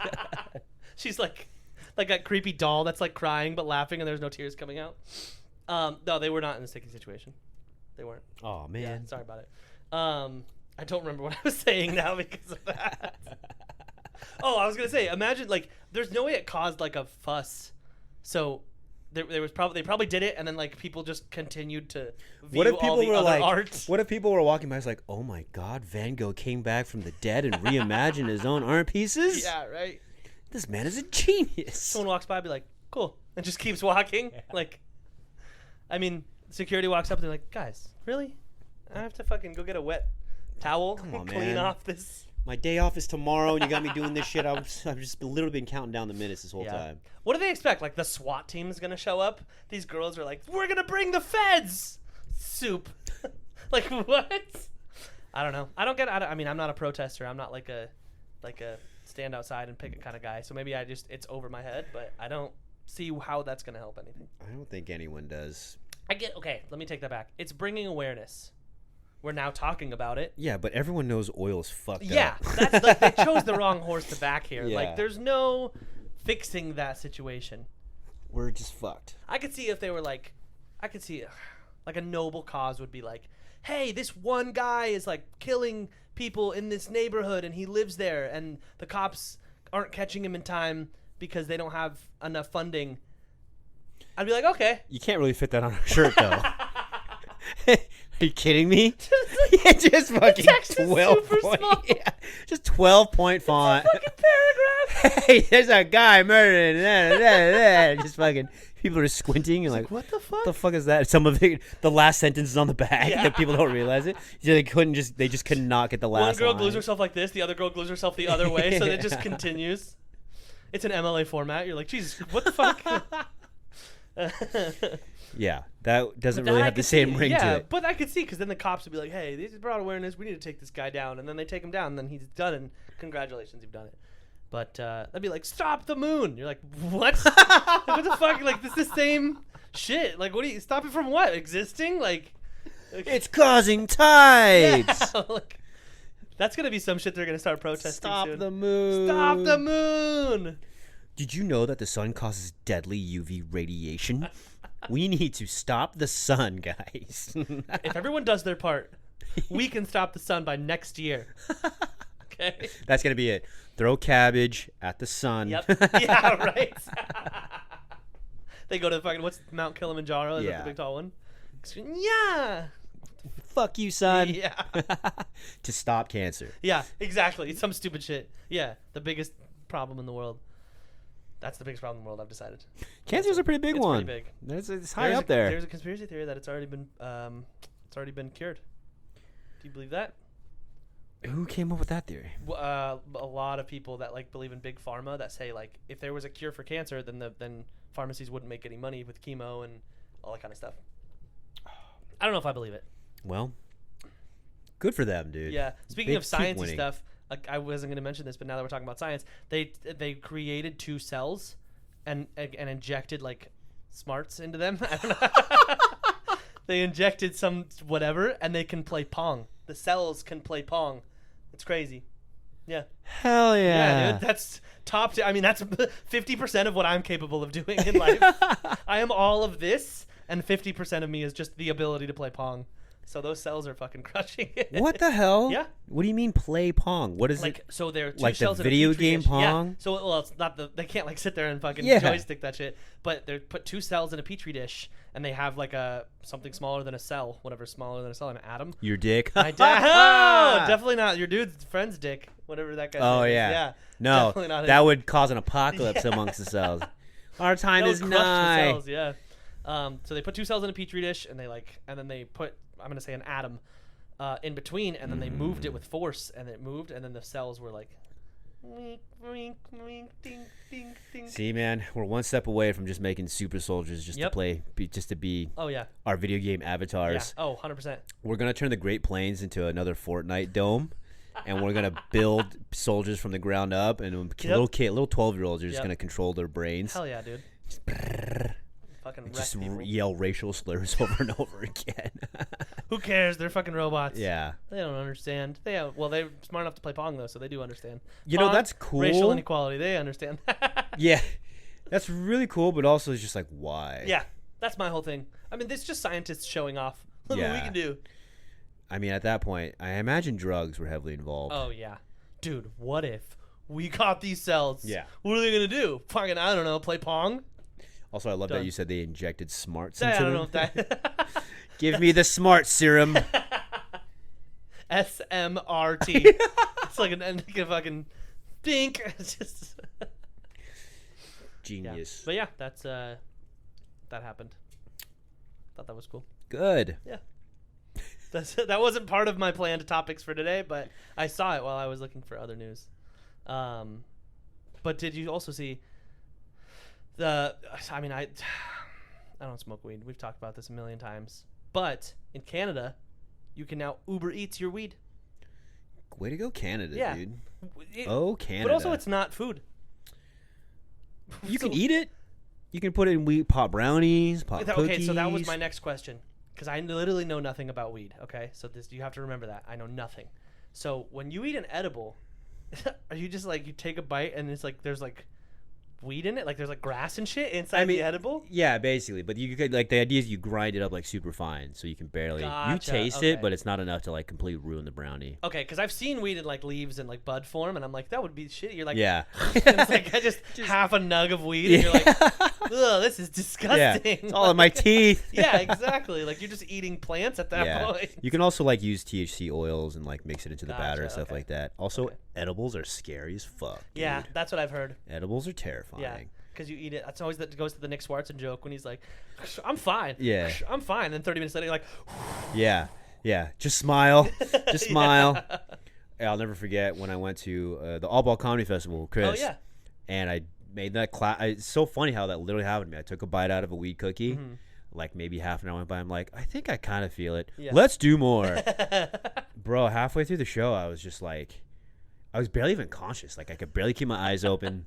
Speaker 1: She's like that creepy doll that's like crying but laughing and there's no tears coming out. No, they were not in a sticky situation. They weren't.
Speaker 2: Oh man.
Speaker 1: Yeah, sorry about it. I don't remember what I was saying now because of that. Oh, I was gonna say, imagine like there's no way it caused like a fuss. So there was they probably did it and then like people just continued to view all the other art.
Speaker 2: What if people were walking by? It's like, oh my God, Van Gogh came back from the dead and reimagined his own art pieces.
Speaker 1: Yeah, right.
Speaker 2: This man is a genius.
Speaker 1: Someone walks by, be like, cool, and just keeps walking. Yeah. Like, I mean, security walks up and they're like, guys, really? I have to fucking go get a wet towel and clean off this.
Speaker 2: My day off is tomorrow, and you got me doing this shit. I've just literally been counting down the minutes this whole time.
Speaker 1: What do they expect? Like the SWAT team is gonna show up? These girls are like, we're gonna bring the feds. Soup. Like what? I don't know. I mean, I'm not a protester. I'm not like a stand outside and picket kind of guy. So maybe it's over my head, but I don't see how that's gonna help anything.
Speaker 2: I don't think anyone does.
Speaker 1: Okay, let me take that back. It's bringing awareness. We're now talking about it.
Speaker 2: Yeah, but everyone knows oil's fucked up.
Speaker 1: Yeah, that's like they chose the wrong horse to back here. Yeah. Like, there's no fixing that situation.
Speaker 2: We're just fucked.
Speaker 1: I could see if they were like, like a noble cause would be like, hey, this one guy is like killing people in this neighborhood and he lives there and the cops aren't catching him in time because they don't have enough funding. I'd be like, okay.
Speaker 2: You can't really fit that on a shirt, though. Are you kidding me? Yeah, just fucking 12 point. Yeah, just 12-point font.
Speaker 1: It's a fucking paragraph.
Speaker 2: Hey, there's a guy murdered. Just fucking people are squinting and like,
Speaker 1: what the fuck?
Speaker 2: What the fuck is that? Some of it, the last sentence is on the back that people don't realize it. They just could not get the last.
Speaker 1: One girl
Speaker 2: line.
Speaker 1: glues herself like this, the other girl glues herself the other way, so it just continues. It's an MLA format. You're like, Jesus, what the fuck?
Speaker 2: Yeah, that doesn't really have the same ring to it.
Speaker 1: But I could see, because then the cops would be like, hey, this is broad awareness. We need to take this guy down. And then they take him down, and then he's done, and congratulations, you've done it. But that'd be like, stop the moon. You're like, what? Like, what the fuck? Like, this is the same shit. Like, what do you, stop it from what? Existing? Like
Speaker 2: it's causing tides.
Speaker 1: Yeah, like, that's going to be some shit they're going to start protesting
Speaker 2: Stop
Speaker 1: soon.
Speaker 2: the moon.
Speaker 1: Stop the moon.
Speaker 2: Did you know that the sun causes deadly UV radiation? We need to stop the sun, guys.
Speaker 1: If everyone does their part, we can stop the sun by next year. Okay?
Speaker 2: That's going to be it. Throw cabbage at the sun.
Speaker 1: Yep. Yeah, right. They go to the fucking, what's Mount Kilimanjaro? Is that the big tall one? Yeah.
Speaker 2: Fuck you, son.
Speaker 1: Yeah.
Speaker 2: To stop cancer.
Speaker 1: Yeah, exactly. It's some stupid shit. Yeah, the biggest problem in the world. That's the biggest problem in the world, I've decided.
Speaker 2: Cancer's a pretty big one.
Speaker 1: It's pretty big.
Speaker 2: It's high up there.
Speaker 1: There's a conspiracy theory that it's already been cured. Do you believe that?
Speaker 2: Who came up with that theory?
Speaker 1: A lot of people that like believe in big pharma that say like if there was a cure for cancer, then pharmacies wouldn't make any money with chemo and all that kind of stuff. I don't know if I believe it.
Speaker 2: Well, good for them, dude.
Speaker 1: Yeah. Speaking of sciencey stuff, I wasn't going to mention this, but now that we're talking about science, they created 2 cells and injected like smarts into them. I don't know. They injected some whatever, and they can play Pong. The cells can play Pong. It's crazy. Yeah.
Speaker 2: Hell yeah.
Speaker 1: Yeah, dude. That's top. I mean, that's 50% of what I'm capable of doing in life. I am all of this, and 50% of me is just the ability to play Pong. So those cells are fucking crushing it.
Speaker 2: What the hell?
Speaker 1: Yeah.
Speaker 2: What do you mean play Pong? What is
Speaker 1: like,
Speaker 2: it?
Speaker 1: So there are 2
Speaker 2: like
Speaker 1: shells
Speaker 2: the
Speaker 1: in a
Speaker 2: video
Speaker 1: petri
Speaker 2: game
Speaker 1: dish.
Speaker 2: Pong?
Speaker 1: Yeah. So well, it's not they can't like sit there and fucking joystick that shit. But they put 2 cells in a petri dish, and they have like something smaller than a cell, whatever smaller than a cell, an atom.
Speaker 2: Your dick?
Speaker 1: My oh, definitely not your dude's friend's dick, whatever that guy.
Speaker 2: Oh yeah.
Speaker 1: Yeah.
Speaker 2: No,
Speaker 1: definitely not
Speaker 2: that would cause an apocalypse amongst the cells. Our time is nigh.
Speaker 1: Cells, yeah. So they put 2 cells in a petri dish, and then they put, I'm gonna say, an atom in between, and then they moved it with force, and it moved, and then the cells were like, wink, wink, wink, ding, ding, ding.
Speaker 2: See, man, we're one step away from just making super soldiers just to be
Speaker 1: oh yeah,
Speaker 2: our video game avatars.
Speaker 1: Yeah. Oh, 100%.
Speaker 2: We're gonna turn the Great Plains into another Fortnite dome. And we're gonna build soldiers from the ground up, and little 12-year-olds are just gonna control their brains.
Speaker 1: Hell yeah, dude! Fucking
Speaker 2: just yell racial slurs over and over again.
Speaker 1: Who cares? They're fucking robots.
Speaker 2: Yeah,
Speaker 1: they don't understand. They're smart enough to play Pong though, so they do understand.
Speaker 2: You
Speaker 1: Pong,
Speaker 2: know, that's cool.
Speaker 1: Racial inequality, they understand.
Speaker 2: Yeah, that's really cool, but also it's just like, why?
Speaker 1: Yeah, that's my whole thing. I mean, it's just scientists showing off. Look what we can do.
Speaker 2: I mean, at that point, I imagine drugs were heavily involved.
Speaker 1: Oh, yeah. Dude, what if we got these cells?
Speaker 2: Yeah.
Speaker 1: What are they going to do? Fucking, I don't know, play Pong?
Speaker 2: Also, I love that you said they injected smarts
Speaker 1: into
Speaker 2: them.
Speaker 1: I don't know if that...
Speaker 2: Give me the smart serum.
Speaker 1: SMRT. It's like a fucking dink. It's just...
Speaker 2: Genius.
Speaker 1: Yeah. But yeah, that's that happened. Thought that was cool.
Speaker 2: Good.
Speaker 1: Yeah. That wasn't part of my planned topics for today, but I saw it while I was looking for other news. But did you also see I mean, I don't smoke weed. We've talked about this a million times. But in Canada, you can now Uber Eats your weed.
Speaker 2: Way to go, Canada, dude. Canada.
Speaker 1: But also, it's not food.
Speaker 2: You can eat it. You can put it in wheat pot brownies, pot cookies.
Speaker 1: Okay, so that was my next question. Because I literally know nothing about weed, okay? So you have to remember that. I know nothing. So when you eat an edible, are you just like, you take a bite and it's like, there's like weed in it? Like there's like grass and shit inside the edible?
Speaker 2: Yeah, basically. But you could, like, the idea is you grind it up like super fine so you can barely, you taste it, but it's not enough to like completely ruin the brownie. Okay,
Speaker 1: because I've seen weed in like leaves and like bud form, and I'm like, that would be shit. You're like,
Speaker 2: yeah.
Speaker 1: It's like I just half a nug of weed, and you're like, ugh, this is disgusting.
Speaker 2: Yeah, it's all in my teeth.
Speaker 1: Yeah, exactly. Like you're just eating plants at that point.
Speaker 2: You can also like use THC oils and like mix it into the batter and stuff like that. Also, edibles are scary as fuck. Dude.
Speaker 1: Yeah, that's what I've heard.
Speaker 2: Edibles are terrifying.
Speaker 1: Yeah, because you eat it. That's always that goes to the Nick Swartzen joke when he's like, "I'm fine."
Speaker 2: Yeah,
Speaker 1: I'm fine. Then 30 minutes later, you're like,
Speaker 2: yeah. Just smile, just smile. Yeah. I'll never forget when I went to the All Ball Comedy Festival, Chris.
Speaker 1: Oh yeah.
Speaker 2: And I made that it's so funny how that literally happened to me. I took a bite out of a weed cookie. Like maybe half an hour went by. I'm like, I think I kind of feel it. Yeah. Let's do more. Bro, halfway through the show, I was just like, I was barely even conscious. Like I could barely keep my eyes open.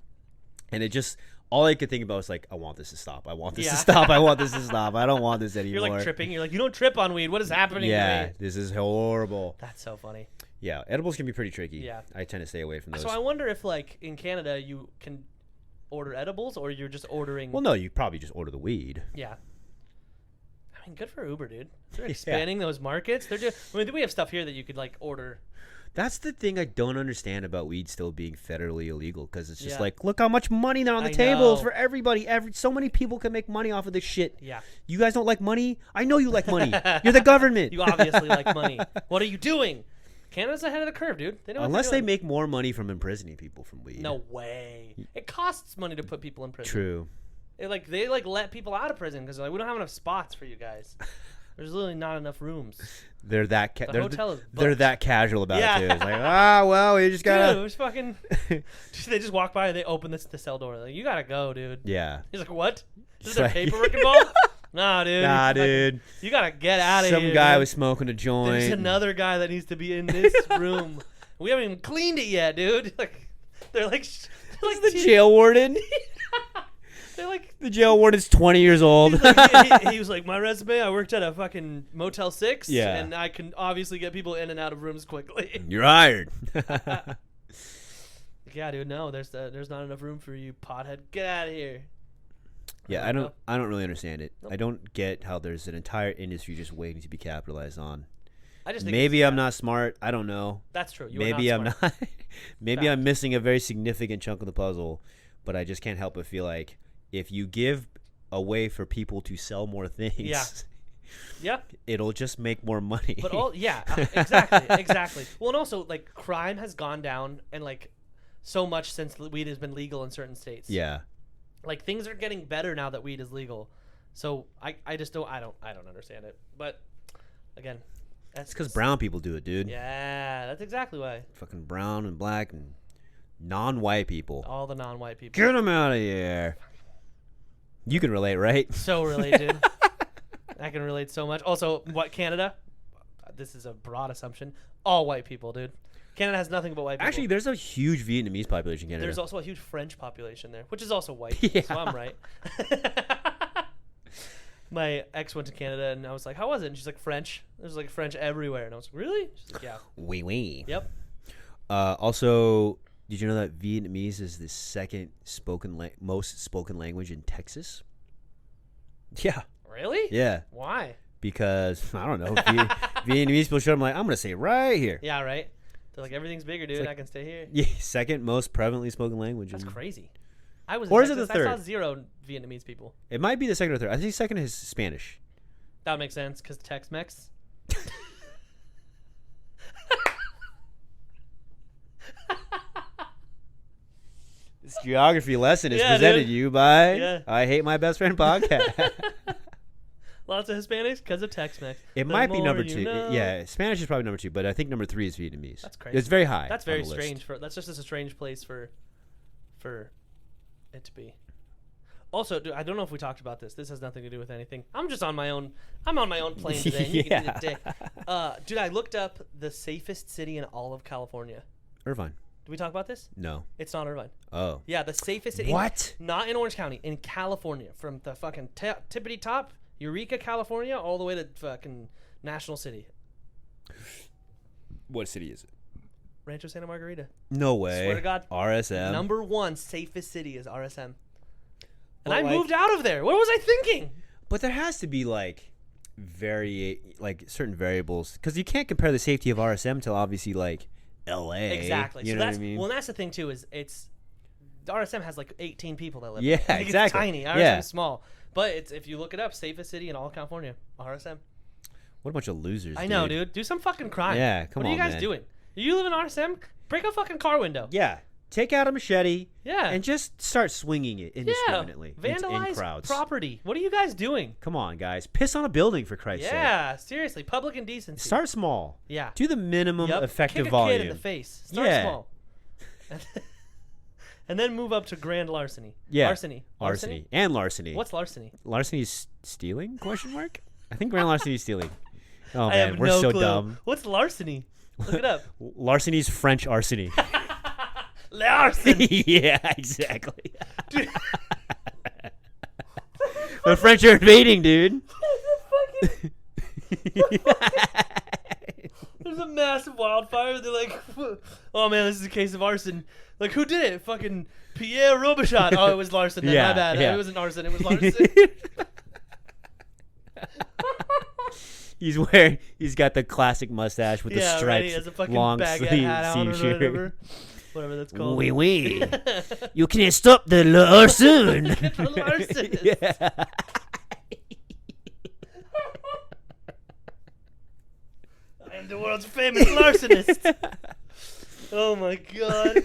Speaker 2: And it just, all I could think about was like, I want this to stop. I want this to stop. I want this to stop. I don't want this anymore.
Speaker 1: You're like tripping. You're like, you don't trip on weed. What is happening to me?
Speaker 2: This is horrible.
Speaker 1: That's so funny.
Speaker 2: Yeah, edibles can be pretty tricky. Yeah. I tend to stay away from those.
Speaker 1: So I wonder if like in Canada you can order edibles or you're just ordering.
Speaker 2: Well, no, you probably just order the weed.
Speaker 1: Yeah. I mean, good for Uber, dude. They're expanding those markets. They're just. I mean, we have stuff here that you could like order.
Speaker 2: That's the thing I don't understand about weed still being federally illegal, because it's just like, look how much money now on the tables for everybody. So many people can make money off of this shit.
Speaker 1: Yeah.
Speaker 2: You guys don't like money? I know you like money. You're the government.
Speaker 1: You obviously like money. What are you doing? Canada's ahead of the curve, dude. They know
Speaker 2: Unless they make more money from imprisoning people from weed.
Speaker 1: No way. It costs money to put people in prison.
Speaker 2: True.
Speaker 1: They let people out of prison because like, we don't have enough spots for you guys. There's literally not enough rooms.
Speaker 2: They're that
Speaker 1: hotel is booked.
Speaker 2: They're that casual about it too. It's like, well, we just gotta.
Speaker 1: Dude, it was fucking. They just walk by and they open the cell door. Like, you gotta go, dude.
Speaker 2: Yeah.
Speaker 1: He's like, what? Is there paperwork involved? Nah, dude.
Speaker 2: Nah, dude.
Speaker 1: You gotta get out of here.
Speaker 2: Some guy was smoking a joint.
Speaker 1: There's another guy that needs to be in this room. We haven't even cleaned it yet, dude. They're like
Speaker 2: the jail warden.
Speaker 1: They're like
Speaker 2: the jail warden's 20 years old.
Speaker 1: He was like, my resume, I worked at a fucking Motel 6, and I can obviously get people in and out of rooms quickly.
Speaker 2: You're hired.
Speaker 1: Yeah, dude, no, there's not enough room for you, pothead. Get out of here.
Speaker 2: Yeah, I don't really understand it. Nope. I don't get how there's an entire industry just waiting to be capitalized on.
Speaker 1: I just think
Speaker 2: maybe I'm not smart. I don't know.
Speaker 1: That's true.
Speaker 2: Maybe I'm not. Maybe I'm missing a very significant chunk of the puzzle, but I just can't help but feel like if you give a way for people to sell more things, it'll just make more money.
Speaker 1: But exactly. Well, and also like crime has gone down and like so much since weed has been legal in certain states.
Speaker 2: Yeah.
Speaker 1: Like things are getting better now that weed is legal. So I just don't understand it. But again,
Speaker 2: that's because brown people do it, dude.
Speaker 1: Yeah, that's exactly why.
Speaker 2: Fucking brown and black and non-white people.
Speaker 1: All the non-white people.
Speaker 2: Get them out of here. You can relate, right?
Speaker 1: So relate, dude. I can relate so much. Also, what, Canada? This is a broad assumption. All white people, dude. Canada has nothing but white people.
Speaker 2: Actually, there's a huge Vietnamese population in Canada.
Speaker 1: There's also a huge French population there, which is also white.
Speaker 2: Yeah.
Speaker 1: So I'm right. My ex went to Canada, and I was like, how was it? And she's like, French. There's like French everywhere. And I was like, really? She's like, yeah.
Speaker 2: Oui, oui.
Speaker 1: Yep.
Speaker 2: Also, did you know that Vietnamese is the second most spoken language in Texas? Yeah.
Speaker 1: Really?
Speaker 2: Yeah.
Speaker 1: Why?
Speaker 2: Because, I don't know. Vietnamese people show them like, I'm going to say it right here.
Speaker 1: Yeah, right? They're like, everything's bigger, dude. Like, I can stay here.
Speaker 2: Yeah, second most prevalently spoken language.
Speaker 1: That's crazy. I was
Speaker 2: or is it the third?
Speaker 1: I saw 0 Vietnamese people.
Speaker 2: It might be the second or third. I think second is Spanish.
Speaker 1: That makes sense because Tex-Mex.
Speaker 2: This geography lesson is presented to you by I Hate My Best Friend podcast.
Speaker 1: Lots of Hispanics because of Tex-Mex.
Speaker 2: It might be number 2. Yeah, Spanish is probably number 2, but I think number 3 is Vietnamese.
Speaker 1: That's crazy.
Speaker 2: It's very high.
Speaker 1: That's very strange. That's just a strange place for it to be. Also, dude, I don't know if we talked about this. This has nothing to do with anything. I'm just on my own. I'm on my own plane today. You can eat a dick. Dude, I looked up the safest city in all of California.
Speaker 2: Irvine.
Speaker 1: Did we talk about this?
Speaker 2: No.
Speaker 1: It's not Irvine.
Speaker 2: Oh.
Speaker 1: Yeah, the safest city.
Speaker 2: What?
Speaker 1: Not in Orange County. In California. From the fucking tippity top, Eureka, California, all the way to fucking National City.
Speaker 2: What city is it?
Speaker 1: Rancho Santa Margarita.
Speaker 2: No way.
Speaker 1: Swear to God.
Speaker 2: RSM.
Speaker 1: Number 1 safest city is RSM. And I moved out of there. What was I thinking?
Speaker 2: But there has to be like certain variables because you can't compare the safety of RSM to obviously like LA.
Speaker 1: Exactly.
Speaker 2: You know what I mean?
Speaker 1: Well, that's the thing too. Is RSM has like 18 people that live.
Speaker 2: Yeah,
Speaker 1: there.
Speaker 2: exactly.
Speaker 1: It's tiny. RSM is small, but if you look it up, safest city in all of California, RSM.
Speaker 2: What a bunch of losers.
Speaker 1: I know, dude. Do some fucking crime.
Speaker 2: Yeah, come on,
Speaker 1: What are you guys
Speaker 2: man.
Speaker 1: doing? You live in RSM? Break a fucking car window.
Speaker 2: Yeah. Take out a machete.
Speaker 1: Yeah.
Speaker 2: And just start swinging it indiscriminately.
Speaker 1: Yeah. Vandalize
Speaker 2: in crowds.
Speaker 1: property. What are you guys doing?
Speaker 2: Come on, guys. Piss on a building for Christ's sake.
Speaker 1: Yeah, seriously. Public indecency.
Speaker 2: Start small.
Speaker 1: Yeah.
Speaker 2: Do the minimum effective
Speaker 1: Kick a
Speaker 2: volume.
Speaker 1: kid in the face. Start small. And then move up to grand larceny.
Speaker 2: Yeah.
Speaker 1: Larceny.
Speaker 2: And larceny.
Speaker 1: What's larceny?
Speaker 2: Larceny is stealing? Question mark? I think grand larceny is stealing. Oh,
Speaker 1: I
Speaker 2: man.
Speaker 1: have
Speaker 2: We're
Speaker 1: no
Speaker 2: so
Speaker 1: clue.
Speaker 2: dumb.
Speaker 1: What's larceny? Look it up.
Speaker 2: Larceny's French arsony.
Speaker 1: Larceny.
Speaker 2: Yeah, exactly. Dude. The French are invading, dude.
Speaker 1: There's a massive wildfire. They're like, oh man, this is a case of arson. Like, who did it? Fucking Pierre Robichaud. Oh, it was larceny.
Speaker 2: Yeah,
Speaker 1: My bad.
Speaker 2: yeah.
Speaker 1: It wasn't arson. It was larceny.
Speaker 2: He's got the classic mustache with the stripes,
Speaker 1: right. He has a fucking
Speaker 2: long
Speaker 1: baguette
Speaker 2: sleeve
Speaker 1: hat on or
Speaker 2: shirt.
Speaker 1: whatever that's called.
Speaker 2: Oui, oui. You can't stop the larcen.
Speaker 1: The larcen.
Speaker 2: Yeah.
Speaker 1: I am the world's famous larcenist. Oh my god.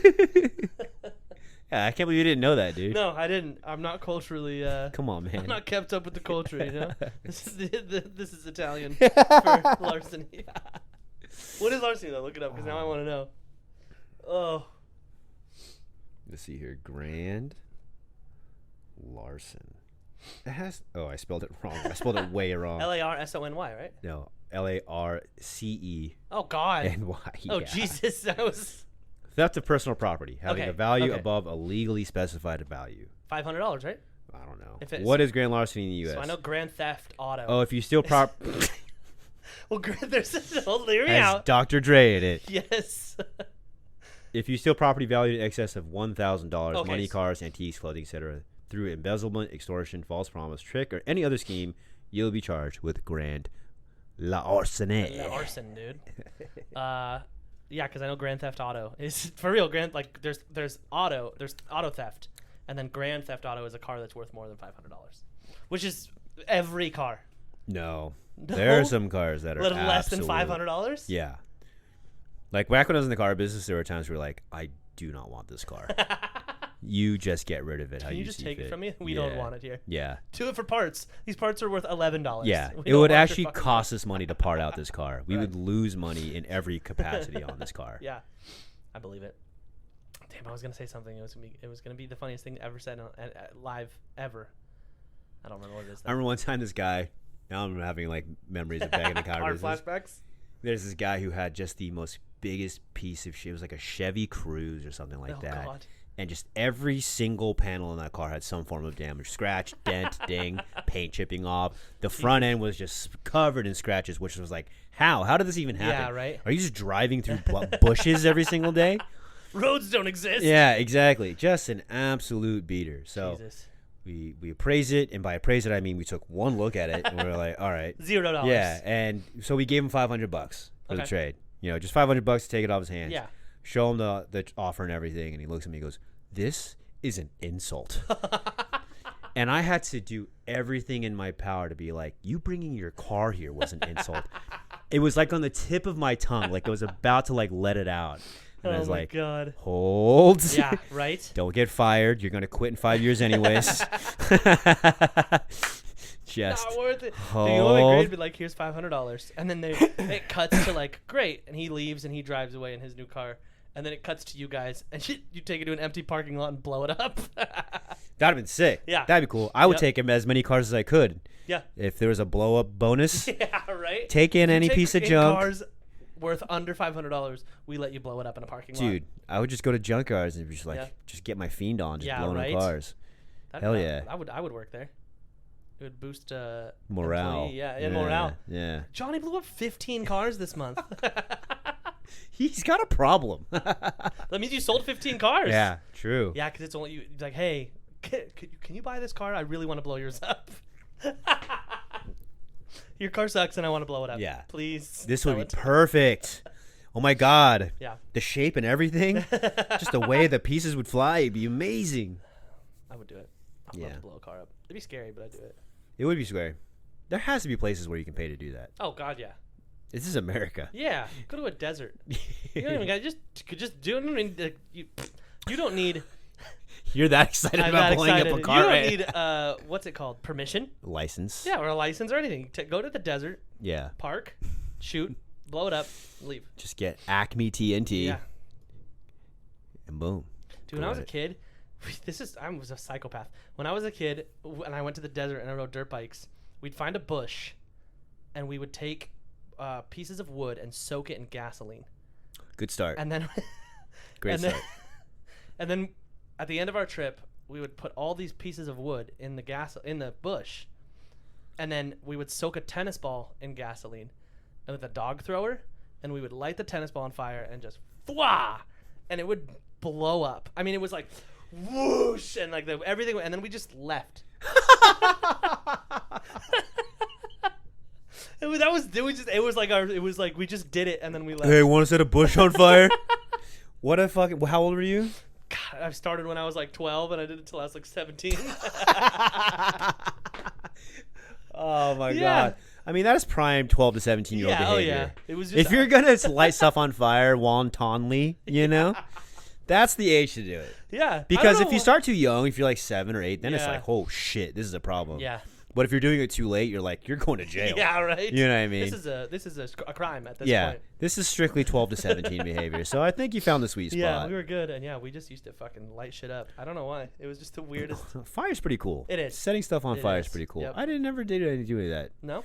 Speaker 2: Yeah, I can't believe you didn't know that, dude.
Speaker 1: No, I didn't. I'm not culturally.
Speaker 2: Come on, man.
Speaker 1: I'm not kept up with the culture, you know. This is Italian for larceny. What is larceny though? Look it up because now I want to know. Oh.
Speaker 2: Let's see here. Grand larcen. It has. Oh, I spelled it wrong. I spelled it way wrong.
Speaker 1: Larsony, right?
Speaker 2: No, Larce.
Speaker 1: Oh God.
Speaker 2: NY.
Speaker 1: Oh
Speaker 2: yeah.
Speaker 1: Jesus, that was
Speaker 2: Theft of personal property, having
Speaker 1: Okay,
Speaker 2: a value
Speaker 1: okay.
Speaker 2: above a legally specified value.
Speaker 1: $500, right?
Speaker 2: I don't know.
Speaker 1: If it's-
Speaker 2: What is grand larceny in the U.S.?
Speaker 1: So I know grand theft auto.
Speaker 2: Oh, if you steal
Speaker 1: Well, there's hold hear me
Speaker 2: has
Speaker 1: out.
Speaker 2: Dr. Dre in it.
Speaker 1: Yes.
Speaker 2: If you steal property valued in excess of $1,000,
Speaker 1: Okay,
Speaker 2: money,
Speaker 1: so-
Speaker 2: cars, antiques, clothing, etc., through embezzlement, extortion, false promise, trick, or any other scheme, you'll be charged with grand larceny.
Speaker 1: Arson, dude. Yeah, because I know grand theft auto is for real. There's auto theft, and then grand theft auto is a car that's worth more than $500, which is every car.
Speaker 2: No. There are some cars that are
Speaker 1: less than
Speaker 2: absolute-
Speaker 1: $500.
Speaker 2: Yeah. Like back when I was in the car business, there were times where like, I do not want this car. You just get rid of it.
Speaker 1: Can you just take it from me? We don't want it here.
Speaker 2: Yeah.
Speaker 1: Do it for parts. These parts are worth $11.
Speaker 2: Yeah.
Speaker 1: We
Speaker 2: It
Speaker 1: don't
Speaker 2: would
Speaker 1: want your
Speaker 2: actually
Speaker 1: fucking
Speaker 2: cost us money to part out this car. We
Speaker 1: Right.
Speaker 2: would lose money in every capacity on this car.
Speaker 1: Yeah, I believe it. Damn, I was gonna say something. It was gonna be the funniest thing ever said on live ever. I don't remember what it is.
Speaker 2: I remember one time this guy. Now I'm having like memories of back in the car
Speaker 1: Car
Speaker 2: business.
Speaker 1: flashbacks.
Speaker 2: There's this guy who had just the most biggest piece of shit. It was like a Chevy Cruze or something like that.
Speaker 1: God.
Speaker 2: And just every single panel in that car had some form of damage. Scratch, dent, ding, paint chipping off. The front end was just covered in scratches, which was like, how? How did this even happen?
Speaker 1: Yeah, right.
Speaker 2: Are you just driving through bushes every single day?
Speaker 1: Roads don't exist.
Speaker 2: Yeah, exactly. Just an absolute beater. So
Speaker 1: Jesus.
Speaker 2: we appraise it, and by appraise it, I mean we took one look at it, and we were like, all right.
Speaker 1: $0.
Speaker 2: Yeah, and so we gave him $500 for the trade. You know, just $500 to take it off his hands.
Speaker 1: Yeah.
Speaker 2: Show him the offer and everything, and he looks at me and goes, "This is an insult." And I had to do everything in my power to be like, you bringing your car here was an insult. It was like on the tip of my tongue, like I was about to like let it out. And I was like,
Speaker 1: God.
Speaker 2: Hold.
Speaker 1: Yeah, right?
Speaker 2: Don't get fired. You're going to quit in 5 years anyways. Just
Speaker 1: Not worth it.
Speaker 2: hold.
Speaker 1: Dude, you know what would be like, here's $500. And then it cuts to like, great. And he leaves and he drives away in his new car. And then it cuts to you guys, and you take it to an empty parking lot and blow it up.
Speaker 2: That'd have been sick.
Speaker 1: Yeah.
Speaker 2: That'd be cool. I would
Speaker 1: Yep.
Speaker 2: take him as many cars as I could.
Speaker 1: Yeah.
Speaker 2: If there was a blow up bonus,
Speaker 1: Yeah, right?
Speaker 2: take in any piece of junk.
Speaker 1: Cars worth under $500, we let you blow it up in a parking lot.
Speaker 2: Dude, I would just go to junkyards and be just like,
Speaker 1: Yeah.
Speaker 2: just get my fiend on, just
Speaker 1: Yeah,
Speaker 2: blowing
Speaker 1: right?
Speaker 2: up cars. Hell yeah.
Speaker 1: I would work there. It would boost
Speaker 2: Morale.
Speaker 1: employee- yeah, morale.
Speaker 2: Yeah.
Speaker 1: Johnny blew up 15 cars this month.
Speaker 2: He's got a problem.
Speaker 1: That means you sold 15 cars.
Speaker 2: Yeah, true.
Speaker 1: Yeah, because it's only you. It's like, hey, can you buy this car? I really want to blow yours up. Your car sucks, and I want to blow it up.
Speaker 2: Yeah.
Speaker 1: Please.
Speaker 2: This would
Speaker 1: sell
Speaker 2: be
Speaker 1: it.
Speaker 2: perfect. Oh my God.
Speaker 1: Yeah.
Speaker 2: The shape and everything. Just the way the pieces would fly. It'd be amazing.
Speaker 1: I would do it. I would love to blow a car up. It'd be scary, but I'd do it.
Speaker 2: It would be scary. There has to be places where you can pay to do that.
Speaker 1: Oh God, yeah.
Speaker 2: This is America.
Speaker 1: Yeah, go to a desert. You don't even got just do it. You don't need.
Speaker 2: You're that excited
Speaker 1: I'm
Speaker 2: about
Speaker 1: that
Speaker 2: blowing
Speaker 1: excited.
Speaker 2: up a car,
Speaker 1: You don't
Speaker 2: right?
Speaker 1: need what's it called? Permission?
Speaker 2: License.
Speaker 1: Yeah, or a license or anything. Go to the desert,
Speaker 2: Yeah.
Speaker 1: park, shoot, blow it up, leave.
Speaker 2: Just get Acme TNT.
Speaker 1: Yeah.
Speaker 2: And boom.
Speaker 1: Dude, when I was a kid, I was a psychopath. When I was a kid and I went to the desert and I rode dirt bikes, we'd find a bush and we would take pieces of wood and soak it in gasoline.
Speaker 2: Good start.
Speaker 1: And then
Speaker 2: Great start.
Speaker 1: And then at the end of our trip, we would put all these pieces of wood in the bush, and then we would soak a tennis ball in gasoline and with a dog thrower, and we would light the tennis ball on fire and just fwah, and it would blow up. I mean, it was like whoosh, and like everything, and then we just left. It was like we just did it and then we left.
Speaker 2: Hey, want to set a bush on fire? How old were you?
Speaker 1: God, I started when I was like 12 and I did it till I was like 17.
Speaker 2: Oh my God. I mean, that is prime 12 to 17-year-old behavior.
Speaker 1: Oh yeah. It was just
Speaker 2: if you're going to light stuff on fire wantonly, you know, that's the age to do it.
Speaker 1: Yeah.
Speaker 2: Because if you start too young, if you're like 7 or 8, then it's like, oh shit, this is a problem.
Speaker 1: Yeah.
Speaker 2: But if you're doing it too late, you're like, you're going to jail.
Speaker 1: Yeah, right.
Speaker 2: You know what I mean?
Speaker 1: This is a crime at this point.
Speaker 2: Yeah, this is strictly 12 to 17 behavior. So I think you found the sweet spot.
Speaker 1: Yeah, we were good, and we just used to fucking light shit up. I don't know why. It was just the weirdest.
Speaker 2: Fire's pretty cool.
Speaker 1: It is.
Speaker 2: Setting stuff on fire is pretty cool.
Speaker 1: Yep.
Speaker 2: I never did any of that.
Speaker 1: No.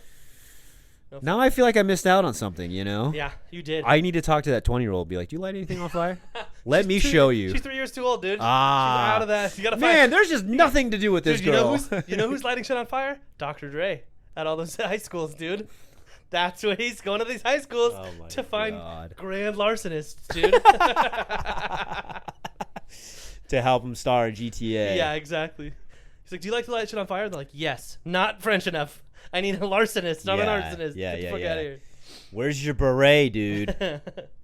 Speaker 2: Now I feel like I missed out on something, you know?
Speaker 1: Yeah, you did.
Speaker 2: I need to talk to that 20-year-old. Be like, do you light anything on fire? Let me show you.
Speaker 1: She's 3 years too old, dude. She's out of that. You gotta find.
Speaker 2: Man, there's just nothing to do with this girl.
Speaker 1: You know who's lighting shit on fire? Dr. Dre at all those high schools, dude. That's what he's going to these high schools to find grand larcenists, dude.
Speaker 2: To help him star in GTA.
Speaker 1: Yeah, exactly. He's like, do you like to light shit on fire? They're like, yes. Not French enough. I need a larcenist, not an arsonist. Get the fuck out of here.
Speaker 2: Where's your beret, dude?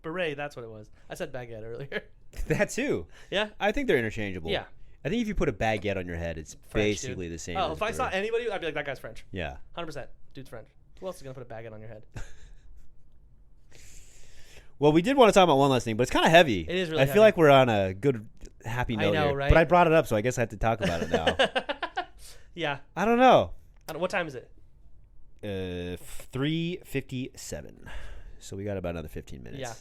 Speaker 1: Beret, that's what it was. I said baguette earlier.
Speaker 2: That too.
Speaker 1: Yeah?
Speaker 2: I think they're interchangeable.
Speaker 1: Yeah.
Speaker 2: I think if you put a baguette on your head, it's
Speaker 1: French,
Speaker 2: basically
Speaker 1: dude.
Speaker 2: the same.
Speaker 1: Oh, if I saw anybody, I'd be like, that guy's French.
Speaker 2: Yeah.
Speaker 1: 100%. Dude's French. Who else is going to put a baguette on your head?
Speaker 2: Well, we did want to talk about one last thing, but it's kind of heavy.
Speaker 1: It is really
Speaker 2: heavy. I feel like we're on a good, happy note
Speaker 1: here.
Speaker 2: Right? But I brought it up, so I guess I have to talk about it now.
Speaker 1: Yeah.
Speaker 2: I don't know.
Speaker 1: What time is it?
Speaker 2: 3:57. So we got about another 15 minutes.
Speaker 1: Yeah.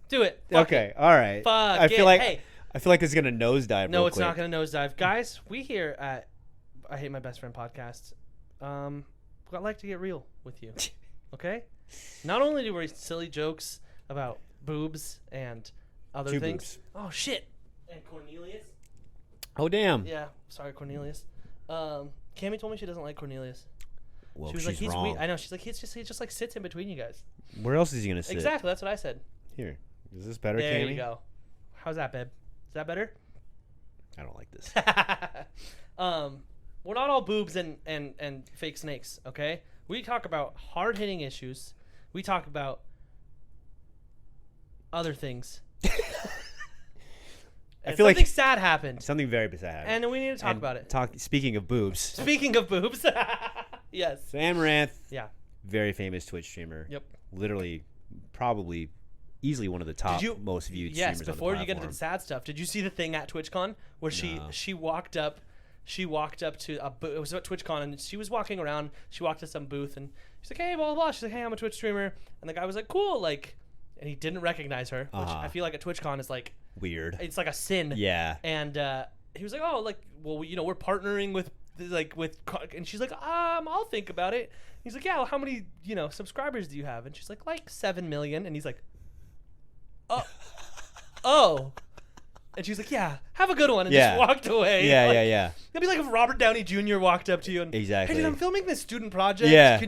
Speaker 1: Do it.
Speaker 2: Okay. All right.
Speaker 1: Fuck
Speaker 2: I feel like it's gonna nosedive.
Speaker 1: No, it's not gonna nosedive, guys. We here at I Hate My Best Friend podcast. I'd like to get real with you. Okay. Not only do we silly jokes about boobs and other things.
Speaker 2: Boobs.
Speaker 1: Oh shit. And Cornelius.
Speaker 2: Oh damn.
Speaker 1: Yeah. Sorry, Cornelius. Cammy told me she doesn't like Cornelius.
Speaker 2: Well,
Speaker 1: she was
Speaker 2: she's
Speaker 1: like, he's
Speaker 2: wrong.
Speaker 1: weird. I know. She's like, he just like sits in between you guys.
Speaker 2: Where else is he gonna sit?
Speaker 1: Exactly. That's what I said.
Speaker 2: Here. Is this better,
Speaker 1: There
Speaker 2: Cammy?
Speaker 1: you go. How's that, babe? Is that better?
Speaker 2: I don't like this.
Speaker 1: We're not all boobs and fake snakes, okay? We talk about hard-hitting issues. We talk about other things.
Speaker 2: I feel like
Speaker 1: something sad happened.
Speaker 2: Something very sad happened.
Speaker 1: And we need to talk about it.
Speaker 2: Speaking of boobs.
Speaker 1: Speaking of boobs. Yes.
Speaker 2: So Amaranth.
Speaker 1: Yeah.
Speaker 2: Very famous Twitch streamer.
Speaker 1: Yep.
Speaker 2: Literally, probably, easily one of the top most viewed streamers on the platform. Yes, before you get into the sad stuff,
Speaker 1: did you see the thing at TwitchCon where she walked up to it was at TwitchCon and she was walking around. She walked to some booth and she's like, hey, blah, blah, blah. She's like, hey, I'm a Twitch streamer. And the guy was like, cool. Like, and he didn't recognize her, which I feel like at TwitchCon is like
Speaker 2: weird.
Speaker 1: It's like a sin.
Speaker 2: Yeah.
Speaker 1: And he was like, oh, like, well, you know, we're partnering with and she's like, I'll think about it. He's like, yeah, well, how many, subscribers do you have? And she's like 7 million. And he's like, oh. And she's like, yeah, have a good one. And just walked away.
Speaker 2: Yeah,
Speaker 1: like,
Speaker 2: yeah.
Speaker 1: It'd be like if Robert Downey Jr. walked up to you and,
Speaker 2: exactly.
Speaker 1: hey, dude, I'm filming this student project.
Speaker 2: Yeah.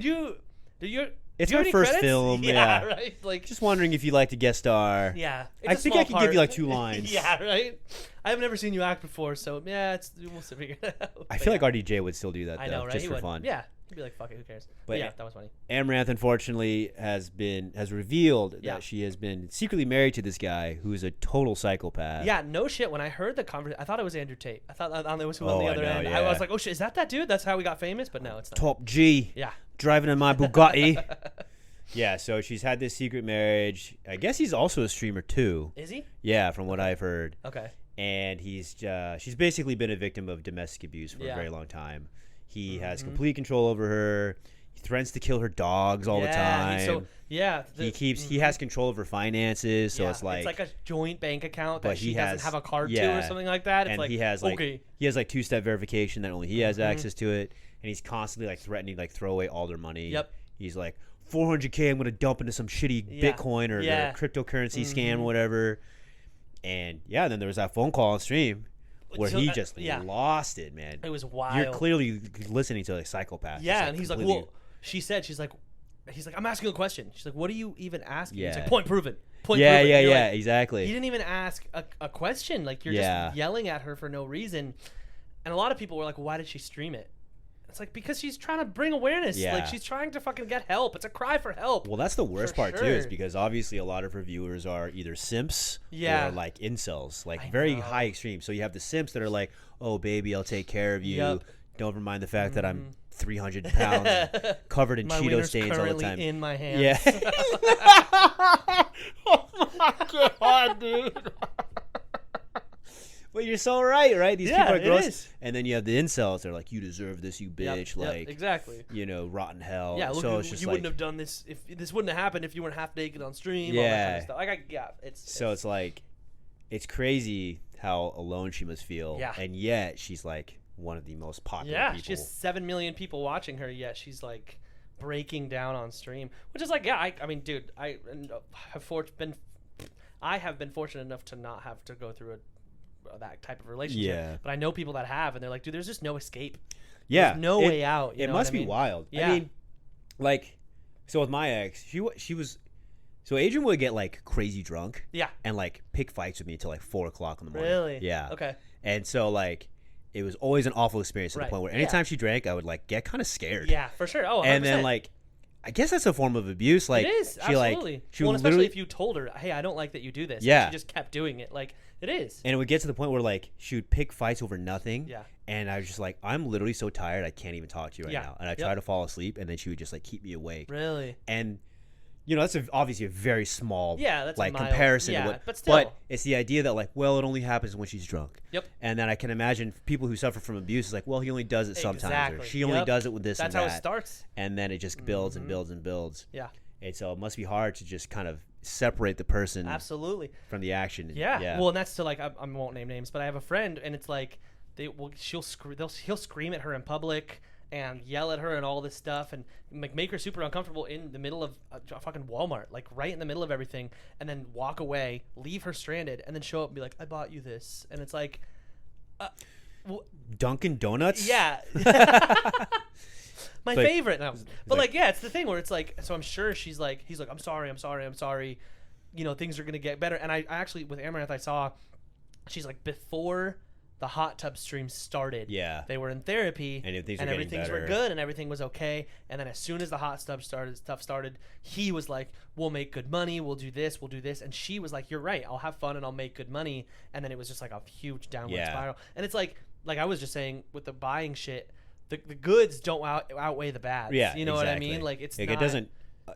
Speaker 1: It's
Speaker 2: my first film.
Speaker 1: Yeah, right. Like,
Speaker 2: just wondering if you'd like to guest star.
Speaker 1: Yeah,
Speaker 2: I think I could give you like 2 lines.
Speaker 1: Yeah, right. I've never seen you act before, so yeah, we'll figure it out.
Speaker 2: I feel like RDJ would still do that.
Speaker 1: I know, right?
Speaker 2: Just for fun.
Speaker 1: Yeah, he'd be like, "Fuck it, who cares?" But yeah, that was funny.
Speaker 2: Amaranth, unfortunately, has revealed that she has been secretly married to this guy who is a total psychopath.
Speaker 1: Yeah, no shit. When I heard the conversation, I thought it was Andrew Tate. I thought it was who on the other end.
Speaker 2: Yeah.
Speaker 1: I was like, "Oh shit, is that dude? That's how we got famous?" But no, it's not.
Speaker 2: Top G.
Speaker 1: Yeah.
Speaker 2: Driving in my Bugatti. Yeah, so she's had this secret marriage. I guess he's also a streamer too.
Speaker 1: Is he?
Speaker 2: Yeah, from what I've heard.
Speaker 1: Okay.
Speaker 2: And she's basically been a victim of domestic abuse for a very long time. He has complete control over her. He threatens to kill her dogs all the time. He has control of her finances, so it's like
Speaker 1: a joint bank account that he doesn't have a card to or something like that. It's
Speaker 2: and
Speaker 1: like,
Speaker 2: he has like 2-step verification that only he has access to it, and he's constantly like threatening like throw away all their money.
Speaker 1: Yep.
Speaker 2: He's like, $400K I'm gonna dump into some shitty Bitcoin or cryptocurrency scam or whatever. And then there was that phone call on stream where he just lost it, man.
Speaker 1: It was wild.
Speaker 2: You're clearly listening to a psychopath.
Speaker 1: Yeah, and he's like, well, she's like, I'm asking a question. She's like, what are you even asking? He's like, point proven.
Speaker 2: Exactly.
Speaker 1: He didn't even ask a question. Like, you're just yelling at her for no reason. And a lot of people were like, why did she stream it? It's like, because she's trying to bring awareness. Yeah. Like, she's trying to fucking get help. It's a cry for help.
Speaker 2: Well, that's the worst part, too, is because obviously a lot of her viewers are either simps or, like, incels. Like, very high extreme. So you have the simps that are like, oh, baby, I'll take care of you. Yep. Don't mind the fact that I'm 300 pounds covered in Cheeto stains all the time.
Speaker 1: In my hands.
Speaker 2: Yeah. Oh, my God, dude. Well, you're so right? These people are gross. And then you have the incels. They're like, you deserve this, you bitch. Like,
Speaker 1: exactly.
Speaker 2: You know, rotten hell.
Speaker 1: Yeah, look,
Speaker 2: so it's just
Speaker 1: you wouldn't have done this if this wouldn't have happened if you weren't half naked on stream. All that kind of stuff. Like,
Speaker 2: it's like, it's crazy how alone she must feel. Yeah. And yet she's like one of the most popular people. Yeah,
Speaker 1: she has 7 million people watching her. Yet she's like breaking down on stream, which is like, I mean, dude, I have been fortunate enough to not have to go through that type of relationship. Yeah. But I know people that have, and they're like, dude, there's just no escape.
Speaker 2: Yeah.
Speaker 1: There's no way out.
Speaker 2: It must be wild. Yeah. I mean, like, so with my ex, she was, so Adrian would get like crazy drunk.
Speaker 1: Yeah.
Speaker 2: And like pick fights with me till like 4 o'clock in the morning.
Speaker 1: Really?
Speaker 2: Yeah.
Speaker 1: Okay.
Speaker 2: And so like, it was always an awful experience to the point where anytime she drank, I would like get kind of scared.
Speaker 1: Yeah, for sure. Oh, 100%.
Speaker 2: And then like, I guess that's a form of abuse. Like,
Speaker 1: it is, absolutely. Well, especially if you told her, hey, I don't like that you do this. Yeah. And she just kept doing it. Like, it is.
Speaker 2: And it would get to the point where, like, she would pick fights over nothing. Yeah. And I was just like, I'm literally so tired, I can't even talk to you right now. And I try to fall asleep, and then she would just, like, keep me awake.
Speaker 1: Really?
Speaker 2: And, you know, that's obviously a very small,
Speaker 1: that's
Speaker 2: like,
Speaker 1: mild
Speaker 2: comparison.
Speaker 1: Yeah, but still.
Speaker 2: But it's the idea that, like, well, it only happens when she's drunk.
Speaker 1: Yep.
Speaker 2: And then I can imagine people who suffer from abuse is like, well, he only does it sometimes. Exactly. Or she only does it with this and that.
Speaker 1: That's how it starts.
Speaker 2: And then it just builds and builds and builds.
Speaker 1: Yeah.
Speaker 2: And so it must be hard to just kind of separate the person from the action.
Speaker 1: Yeah. Well, and that's to like, I won't name names, but I have a friend, and it's like he'll scream at her in public and yell at her and all this stuff and make her super uncomfortable in the middle of a fucking Walmart, like right in the middle of everything, and then walk away, leave her stranded, and then show up and be like, I bought you this. And it's like,
Speaker 2: Dunkin' Donuts?
Speaker 1: Yeah. My favorite. No. But like, yeah, it's the thing where it's like, so I'm sure he's like, I'm sorry. You know, things are going to get better. And I actually, with Amaranth, I saw, she's like, before the hot tub stream started, they were in therapy and everything were good and everything was okay. And then as soon as the hot tub started, he was like, we'll make good money. We'll do this. And she was like, you're right. I'll have fun and I'll make good money. And then it was just like a huge downward spiral. And it's like I was just saying with the buying shit, the goods don't outweigh the bads. Yeah, you know what I mean? Like it
Speaker 2: doesn't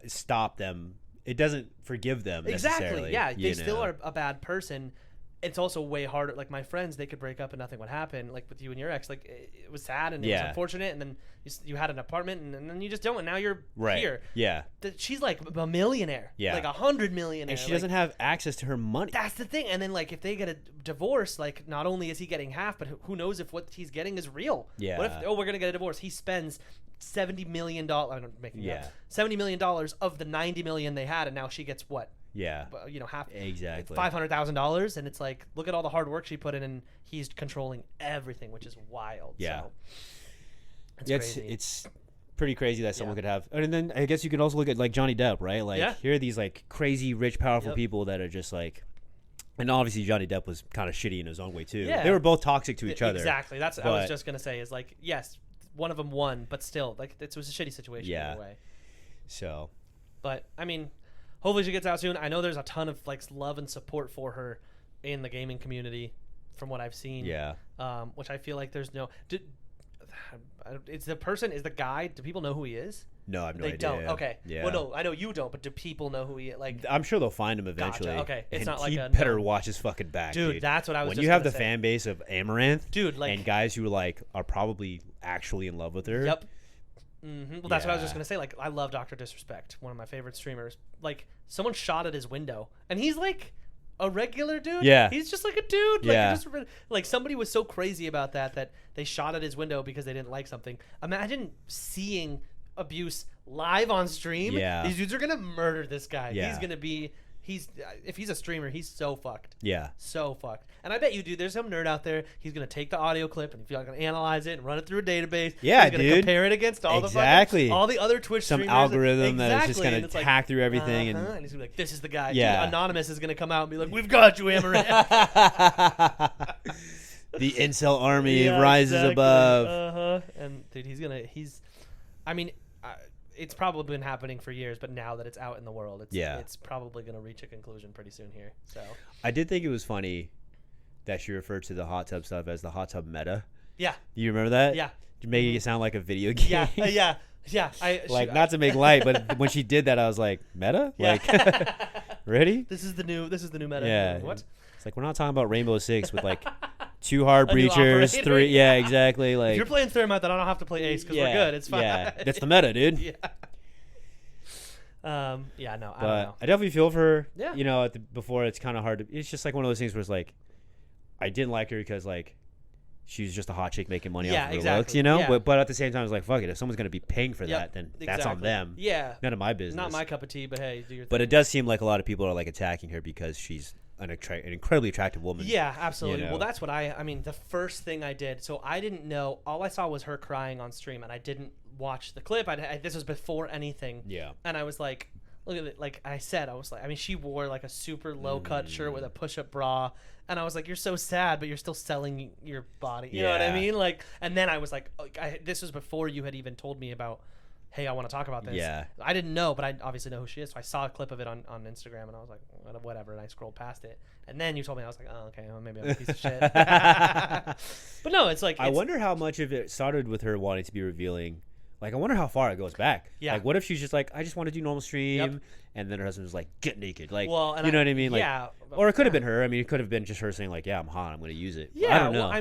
Speaker 2: stop them. It doesn't forgive them necessarily.
Speaker 1: Exactly. Yeah, they still are a bad person. It's also way harder. Like my friends, they could break up and nothing would happen. Like with you and your ex, like it was sad and it was unfortunate. And then you had an apartment and then you just don't. And now you're here. Yeah. She's like a millionaire. Yeah. Like 100 millionaire.
Speaker 2: And she doesn't have access to her money.
Speaker 1: That's the thing. And then like if they get a divorce, like not only is he getting half, but who knows if what he's getting is real. Yeah. What if we're gonna get a divorce? He spends $70 million. I'm making it up. $70 million of the $90 million they had, and now she gets what?
Speaker 2: Yeah.
Speaker 1: You know, half.
Speaker 2: Exactly.
Speaker 1: $500,000, and it's like, look at all the hard work she put in, and he's controlling everything, which is wild.
Speaker 2: Yeah.
Speaker 1: So,
Speaker 2: it's pretty crazy that someone could have. And then I guess you could also look at like Johnny Depp, right? Like here are these like crazy, rich, powerful people that are just like. And obviously Johnny Depp was kind of shitty in his own way too. Yeah. They were both toxic to each other.
Speaker 1: Exactly. That's what I was just gonna say. Is like, yes, one of them won, but still, like it was a shitty situation either way.
Speaker 2: So.
Speaker 1: But I mean. Hopefully she gets out soon. I know there's a ton of like love and support for her in the gaming community, from what I've seen. Yeah. Which I feel like there's no. Is the guy? Do people know who he is?
Speaker 2: No, I have no idea.
Speaker 1: They don't. Okay. Yeah. Well, no, I know you don't, but do people know who he is? Like,
Speaker 2: I'm sure they'll find him eventually.
Speaker 1: Gotcha. Okay. It's
Speaker 2: and
Speaker 1: not like
Speaker 2: he better watch his fucking back, dude.
Speaker 1: That's what I was.
Speaker 2: When you have the fan base of Amaranth,
Speaker 1: dude, like,
Speaker 2: and guys who like are probably actually in love with her.
Speaker 1: Yep. Mm-hmm. Well, that's what I was just gonna say. Like, I love Dr. Disrespect, one of my favorite streamers. Like, someone shot at his window, and he's like a regular dude.
Speaker 2: Yeah,
Speaker 1: he's just like a dude.
Speaker 2: Yeah,
Speaker 1: like somebody was so crazy about that they shot at his window because they didn't like something. Imagine seeing abuse live on stream.
Speaker 2: Yeah,
Speaker 1: these dudes are gonna murder this guy.
Speaker 2: Yeah.
Speaker 1: He's gonna be. If he's a streamer, he's so fucked.
Speaker 2: Yeah.
Speaker 1: So fucked. And I bet you, dude, there's some nerd out there. He's going to take the audio clip and he's going to analyze it and run it through a database.
Speaker 2: Yeah,
Speaker 1: he's gonna compare it against all all the other Twitch
Speaker 2: some
Speaker 1: streamers.
Speaker 2: algorithm that's just going to hack through everything. And
Speaker 1: he's going to be like, this is the guy.
Speaker 2: Yeah.
Speaker 1: Dude, Anonymous is going to come out and be like, we've got you, Amaranth.
Speaker 2: The incel army rises above.
Speaker 1: And, dude, I mean, it's probably been happening for years, but now that it's out in the world, it's probably going to reach a conclusion pretty soon here. So
Speaker 2: I did think it was funny that she referred to the hot tub stuff as the hot tub meta.
Speaker 1: Yeah.
Speaker 2: You remember that?
Speaker 1: Yeah.
Speaker 2: Making it sound like a video game.
Speaker 1: Yeah.
Speaker 2: Not to make light, but when she did that, I was like, meta?
Speaker 1: Yeah.
Speaker 2: Like, ready?
Speaker 1: This is the new meta.
Speaker 2: Yeah.
Speaker 1: What?
Speaker 2: It's like, we're not talking about Rainbow Six with like 2 hard breachers, 3. Yeah, exactly. Like,
Speaker 1: if you're playing Thermite, then I don't have to play Ace because we're good. It's fine.
Speaker 2: Yeah, that's the meta, dude.
Speaker 1: Yeah. I don't know.
Speaker 2: I definitely feel for her.
Speaker 1: Yeah.
Speaker 2: You know, before it's kind of hard to. It's just like one of those things where it's like, I didn't like her because like, she was just a hot chick making money off of her looks, you know.
Speaker 1: Yeah.
Speaker 2: But at the same time, it's like, fuck it. If someone's gonna be paying for that, then that's on them.
Speaker 1: Yeah.
Speaker 2: None of my business.
Speaker 1: Not my cup of tea, but hey, do your thing.
Speaker 2: But it does seem like a lot of people are like attacking her because she's an incredibly attractive woman.
Speaker 1: Yeah, absolutely.
Speaker 2: You know?
Speaker 1: Well, that's what I mean, the first thing I did, so I didn't know, all I saw was her crying on stream, and I didn't watch the clip. This was before anything. Yeah. And I was like, look at it. Like I said, I mean, she wore like a super low-cut shirt with a push-up bra, and I was like, you're so sad, but you're still selling your body. You know what I mean? Like, and then I was like, this was before you had even told me about, hey, I want to talk about this.
Speaker 2: Yeah.
Speaker 1: I didn't know, but I obviously know who she is. So I saw a clip of it on Instagram, and I was like, whatever, and I scrolled past it. And then you told me, I was like, oh, okay, well, maybe I'm a piece of shit. But no, it's like... I
Speaker 2: wonder how much of it started with her wanting to be revealing. Like, I wonder how far it goes back. Yeah. Like, what if she's just like, I just want to do normal stream, and then her husband was like, get naked. Like, you know what I mean? Like, yeah. Or it could have been her. I mean, it could have been just her saying like, yeah, I'm hot, I'm going to use it.
Speaker 1: Yeah,
Speaker 2: I don't know.
Speaker 1: Well,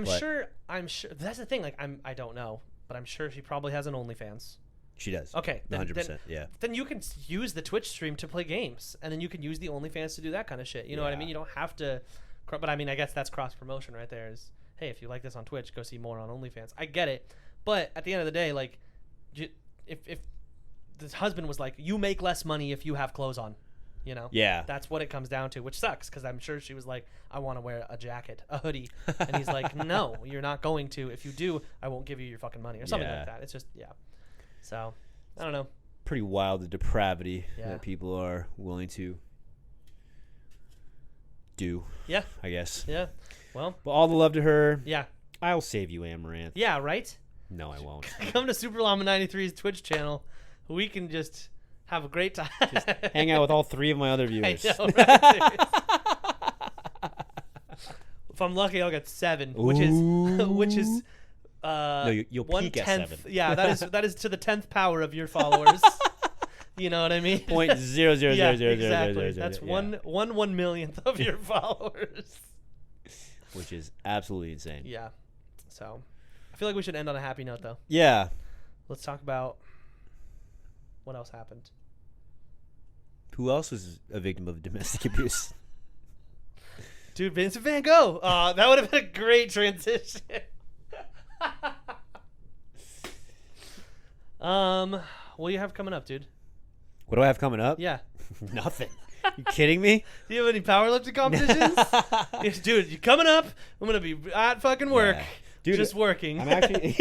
Speaker 1: I'm sure. That's the thing. Like, I don't know, but I'm sure she probably has an OnlyFans.
Speaker 2: She does.
Speaker 1: Okay.
Speaker 2: 100%. Yeah.
Speaker 1: Then you can use the Twitch stream to play games, and then you can use the OnlyFans to do that kind of shit. You know what I mean? You don't have to. But I mean, I guess that's cross promotion right there. Is, hey, if you like this on Twitch, go see more on OnlyFans. I get it, but at the end of the day, like, if this husband was like, you make less money if you have clothes on, you know?
Speaker 2: Yeah.
Speaker 1: That's what it comes down to, which sucks because I'm sure she was like, I want to wear a jacket, a hoodie, and he's like, no, you're not going to. If you do, I won't give you your fucking money or something like that. It's just So, I don't know.
Speaker 2: Pretty wild, the depravity that people are willing to do. Yeah. I guess.
Speaker 1: Yeah. Well.
Speaker 2: But all the love to her.
Speaker 1: Yeah.
Speaker 2: I'll save you, Amaranth.
Speaker 1: Yeah, right?
Speaker 2: No, I won't.
Speaker 1: Come to Super Llama 93's Twitch channel. We can just have a great time.
Speaker 2: Just hang out with all 3 of my other viewers.
Speaker 1: I know, right? If I'm lucky, I'll get 7, which is
Speaker 2: no, you'll peak at 7.
Speaker 1: Yeah, that is to the 10th power of your followers. You know what I mean?
Speaker 2: 0.0000000.
Speaker 1: Yeah, exactly. That's 1/1,000,000th of your followers.
Speaker 2: Which is absolutely insane.
Speaker 1: Yeah. So, I feel like we should end on a happy note, though.
Speaker 2: Yeah.
Speaker 1: Let's talk about what else happened.
Speaker 2: Who else was a victim of domestic abuse?
Speaker 1: Dude, Vincent Van Gogh. That would have been a great transition. What do you have coming up, dude?
Speaker 2: What do I have coming up?
Speaker 1: Yeah.
Speaker 2: Nothing. You kidding me?
Speaker 1: Do you have any powerlifting competitions? Yes, dude, you coming up? I'm gonna be at fucking work. Yeah. Dude, just working.
Speaker 2: I'm actually.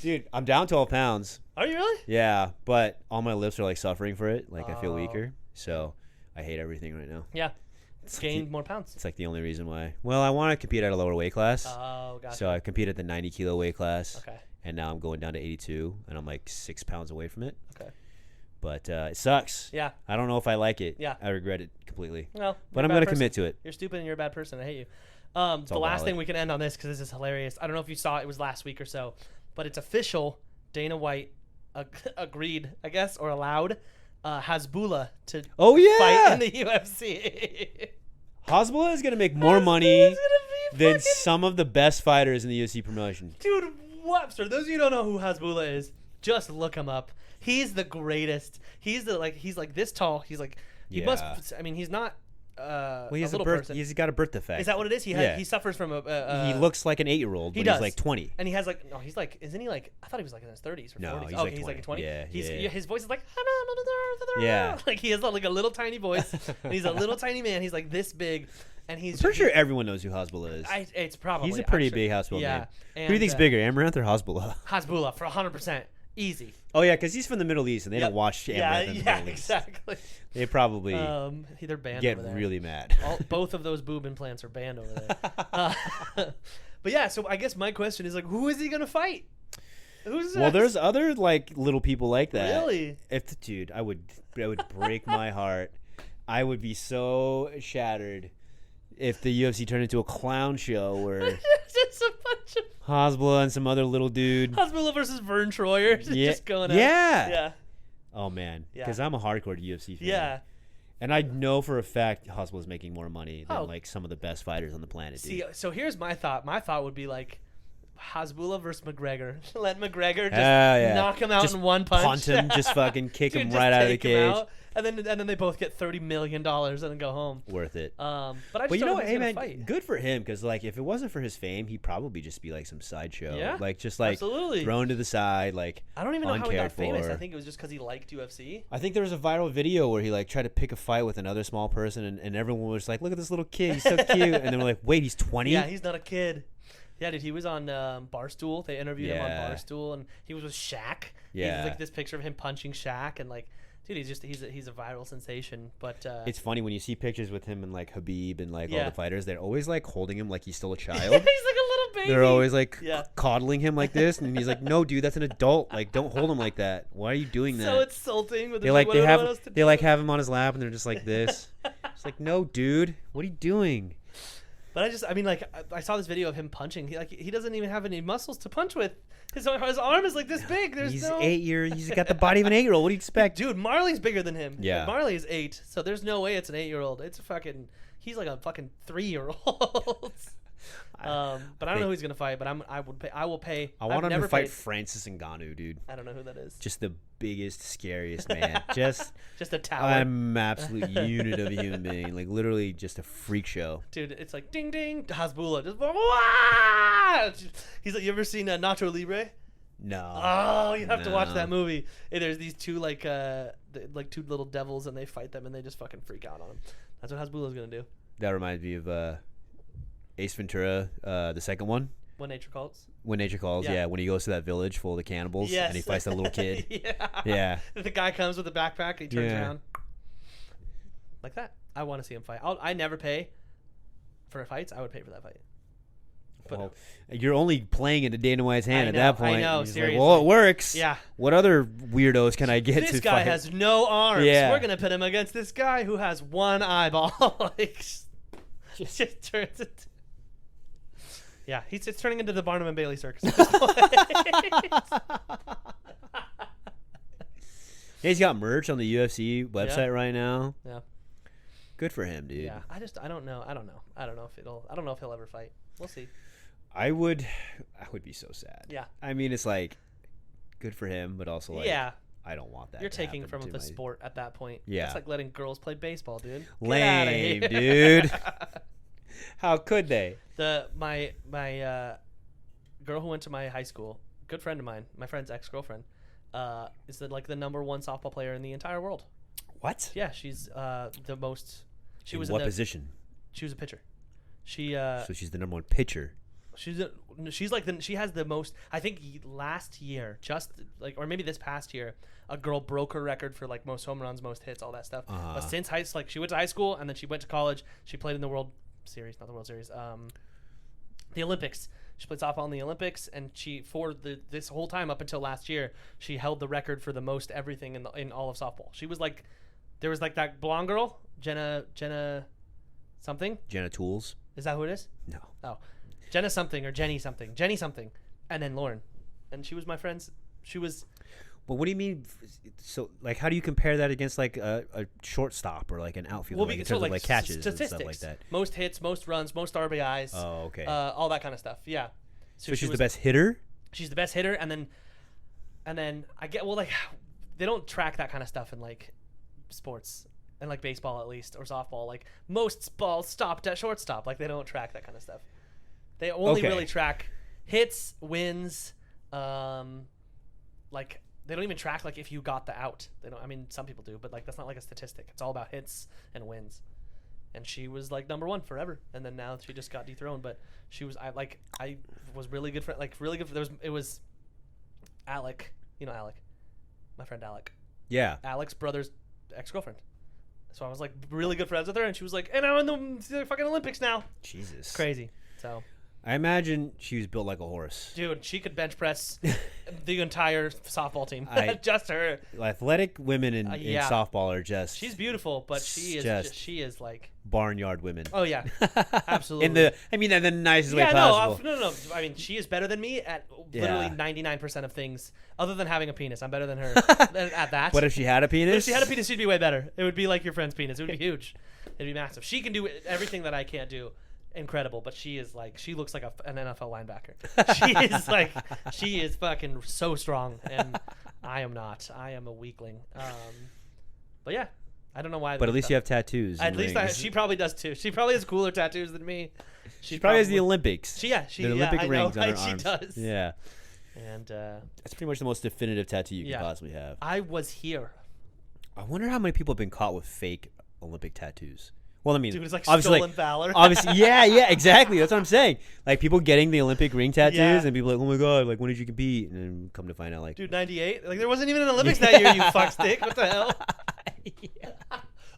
Speaker 2: Dude, I'm down 12 pounds.
Speaker 1: Are you really?
Speaker 2: Yeah, but all my lips are like suffering for it. Like I feel weaker, so I hate everything right now.
Speaker 1: Yeah. Gained more pounds.
Speaker 2: It's like the only reason why. Well, I want to compete at a lower weight class.
Speaker 1: Oh, gotcha.
Speaker 2: So I compete at the 90 kilo weight class.
Speaker 1: Okay.
Speaker 2: And now I'm going down to 82, and I'm like 6 pounds away from it.
Speaker 1: Okay.
Speaker 2: But it sucks.
Speaker 1: Yeah.
Speaker 2: I don't know if I like it.
Speaker 1: Yeah.
Speaker 2: I regret it completely.
Speaker 1: Well,
Speaker 2: but I'm going to commit to it.
Speaker 1: You're stupid and you're a bad person. I hate you. The last thing we can end on this, because this is hilarious. I don't know if you saw it was last week or so, but it's official. Dana White agreed, I guess, or allowed Hasbulla to fight in the UFC.
Speaker 2: Hasbulla is going to make more money than some of the best fighters in the UFC promotion.
Speaker 1: Dude, Webster. Those of you who don't know who Hasbulla is, just look him up. He's the greatest. He's like this tall. He's like he must. I mean, he's not.
Speaker 2: Well, he's a little person. He's got a birth defect.
Speaker 1: Is that what it is? He suffers from a.
Speaker 2: He looks like an 8-year-old. But he's like 20.
Speaker 1: And he has like he's like isn't he like I thought he was like in his 30s or 40s.
Speaker 2: He's
Speaker 1: He's like 20.
Speaker 2: Yeah,
Speaker 1: His voice is like
Speaker 2: yeah.
Speaker 1: Like he has like a little tiny voice. And he's a little tiny man. He's like this big. And
Speaker 2: I'm pretty sure everyone knows who Hasbulla is.
Speaker 1: It's probably.
Speaker 2: He's a pretty big Hasbulla man. Who do you think's bigger, Amaranth or Hasbulla?
Speaker 1: Hasbulla for 100%. Easy.
Speaker 2: Oh yeah, because he's from the Middle East and they don't watch Amaranth in the Middle East.
Speaker 1: Exactly.
Speaker 2: They probably
Speaker 1: they're banned
Speaker 2: get
Speaker 1: over there.
Speaker 2: really mad.
Speaker 1: Both of those boob implants are banned over there. But yeah, so I guess my question is like, who is he gonna fight?
Speaker 2: There's other like little people like that.
Speaker 1: Really?
Speaker 2: Dude, I would break my heart. I would be so shattered if the UFC turned into a clown show where
Speaker 1: just a bunch of
Speaker 2: Hasbulla and some other little dude.
Speaker 1: Hasbulla versus Vern Troyer.
Speaker 2: Yeah.
Speaker 1: Just going out.
Speaker 2: Yeah. Oh man, because I'm a hardcore UFC fan.
Speaker 1: Yeah.
Speaker 2: And I know for a fact Hasbulla's making more money than like some of the best fighters on the planet.
Speaker 1: See, so here's my thought. My thought would be like Hasbulla versus McGregor. Let McGregor just knock him out in one punch.
Speaker 2: Punt him, just fucking kick him right out of the cage.
Speaker 1: And then they both get $30 million and then go home.
Speaker 2: Worth it.
Speaker 1: But I just
Speaker 2: you know what,
Speaker 1: hey man, fight.
Speaker 2: Good for him because like if it wasn't for his fame, he'd probably just be like some sideshow.
Speaker 1: Yeah,
Speaker 2: like just like
Speaker 1: absolutely
Speaker 2: thrown to the side. Like
Speaker 1: I don't even know how he got famous. I think it was just because he liked UFC.
Speaker 2: I think there was a viral video where he like tried to pick a fight with another small person, and everyone was like, "Look at this little kid, he's so cute." And then we're like, "Wait, he's 20?"
Speaker 1: Yeah, he's not a kid. Yeah, dude, he was on Barstool. They interviewed him on Barstool, and he was with Shaq.
Speaker 2: Yeah,
Speaker 1: he like this picture of him punching Shaq, and like, dude, he's a viral sensation. But
Speaker 2: it's funny when you see pictures with him and like Habib and like all the fighters. They're always like holding him like he's still a child.
Speaker 1: He's like a little baby.
Speaker 2: They're always like coddling him like this, and he's like, "No, dude, that's an adult. Like, don't hold him like that. Why are you doing that?"
Speaker 1: So insulting.
Speaker 2: They have him on his lap, and they're just like this. It's like, no, dude, what are you doing?
Speaker 1: But I saw this video of him punching. He doesn't even have any muscles to punch with. His arm is like this big.
Speaker 2: He's 8 years. He's got the body of an 8-year-old. What do you expect?
Speaker 1: Dude, Marley's bigger than him.
Speaker 2: Yeah.
Speaker 1: Marley is 8, so there's no way it's an 8-year-old. He's like a fucking 3-year-old. But I don't know who he's gonna fight. But I will pay.
Speaker 2: I want him to fight Francis Ngannou, dude.
Speaker 1: I don't know who that is.
Speaker 2: Just the biggest, scariest man. just
Speaker 1: a tower.
Speaker 2: I'm absolute unit of a human being. Like literally, just a freak show.
Speaker 1: Dude, it's like ding ding, Hasbulla, just wah! He's like, you ever seen Nacho Libre?
Speaker 2: No.
Speaker 1: Oh, you have to watch that movie. Hey, there's these two two little devils, and they fight them, and they just fucking freak out on them. That's what Hasbulla's gonna do.
Speaker 2: That reminds me of Ace Ventura, the second one.
Speaker 1: When Nature Calls.
Speaker 2: When Nature Calls, yeah. When he goes to that village full of the cannibals and he fights that little kid. Yeah.
Speaker 1: The guy comes with a backpack and he turns around. Like that. I want to see him fight. I never pay for fights. I would pay for that fight. But
Speaker 2: you're only playing into Dana White's hand at that point.
Speaker 1: I know, seriously.
Speaker 2: Like, well, it works.
Speaker 1: Yeah.
Speaker 2: What other weirdos can I get to fight?
Speaker 1: This guy has no arms.
Speaker 2: Yeah.
Speaker 1: We're going to pit him against this guy who has one eyeball. Just turns it. Yeah, it's turning into the Barnum and Bailey circus.
Speaker 2: He's got merch on the UFC website right now.
Speaker 1: Yeah.
Speaker 2: Good for him, dude.
Speaker 1: Yeah. I don't know if he'll ever fight. We'll see.
Speaker 2: I would be so sad.
Speaker 1: Yeah.
Speaker 2: I mean, it's like good for him, but also like I don't want that.
Speaker 1: You're taking from the sport at that point.
Speaker 2: Yeah.
Speaker 1: It's like letting girls play baseball, dude.
Speaker 2: Lame, dude. How could they?
Speaker 1: My girl who went to my high school, good friend of mine, my friend's ex-girlfriend, is the number 1 softball player in the entire world.
Speaker 2: What?
Speaker 1: Yeah, she's the most. She was
Speaker 2: in what position?
Speaker 1: She was a pitcher.
Speaker 2: So she's the number 1 pitcher.
Speaker 1: She has the most. I think last year, or maybe this past year, a girl broke her record for like most home runs, most hits, all that stuff. But since she went to high school and then she went to college. She played in the World Series, not the World Series, the Olympics. She played softball in the Olympics, and this whole time up until last year, she held the record for the most everything in all of softball. She was like, there was like that blonde girl, Jenna something.
Speaker 2: Jenna Tools.
Speaker 1: Is that who it is?
Speaker 2: No.
Speaker 1: Oh, Jenna something or Jenny something, and then Lauren, and she was my friend's. She was.
Speaker 2: Well, what do you mean? So, like, how do you compare that against like a shortstop or like an outfielder? Well, in terms of like catches
Speaker 1: statistics,
Speaker 2: and stuff like that.
Speaker 1: Most hits, most runs, most RBIs.
Speaker 2: Oh, okay.
Speaker 1: All that kind of stuff. Yeah.
Speaker 2: So she's the best hitter.
Speaker 1: she's the best hitter, and then I get like they don't track that kind of stuff in like sports and like baseball at least or softball. Like most balls stopped at shortstop. Like they don't track that kind of stuff. They only really track hits, wins, like they don't even track like if you got the out. They don't. I mean, some people do, but like that's not like a statistic. It's all about hits and wins. And she was like number one forever, and then now she just got dethroned. But she was I was really good for really good. It was Alec, Alec, my friend Alec.
Speaker 2: Yeah.
Speaker 1: Alec's brother's ex-girlfriend. So I was like really good friends with her, and she was like, and I'm in the fucking Olympics now.
Speaker 2: Jesus.
Speaker 1: It's crazy. So
Speaker 2: I imagine she was built like a horse.
Speaker 1: Dude, she could bench press the entire softball team. Just her.
Speaker 2: Athletic women in softball are just.
Speaker 1: She's beautiful, but she is like
Speaker 2: barnyard women.
Speaker 1: Oh yeah, absolutely.
Speaker 2: In the nicest way possible.
Speaker 1: No. I mean, she is better than me at literally 99% of things, other than having a penis. I'm better than her at that.
Speaker 2: What if she had a penis?
Speaker 1: If she had a penis, she'd be way better. It would be like your friend's penis. It would be huge. It'd be massive. She can do everything that I can't do. Incredible, but she looks like an NFL linebacker. She is fucking so strong, and I am not. I am a weakling. But yeah, I don't know why.
Speaker 2: But at least you have tattoos.
Speaker 1: At least she probably does too. She probably has cooler tattoos than me.
Speaker 2: She probably has the Olympics.
Speaker 1: The
Speaker 2: Olympic rings on her arms.
Speaker 1: She does.
Speaker 2: Yeah,
Speaker 1: and
Speaker 2: that's pretty much the most definitive tattoo you can possibly have.
Speaker 1: I was here.
Speaker 2: I wonder how many people have been caught with fake Olympic tattoos. Well, I mean,
Speaker 1: dude, it's like stolen valor.
Speaker 2: Obviously, yeah, exactly. That's what I'm saying. Like people getting the Olympic ring tattoos, and people like, oh my god, like when did you compete? And then come to find out, like,
Speaker 1: dude, 98. Like there wasn't even an Olympics that year. You fuckstick. What the hell?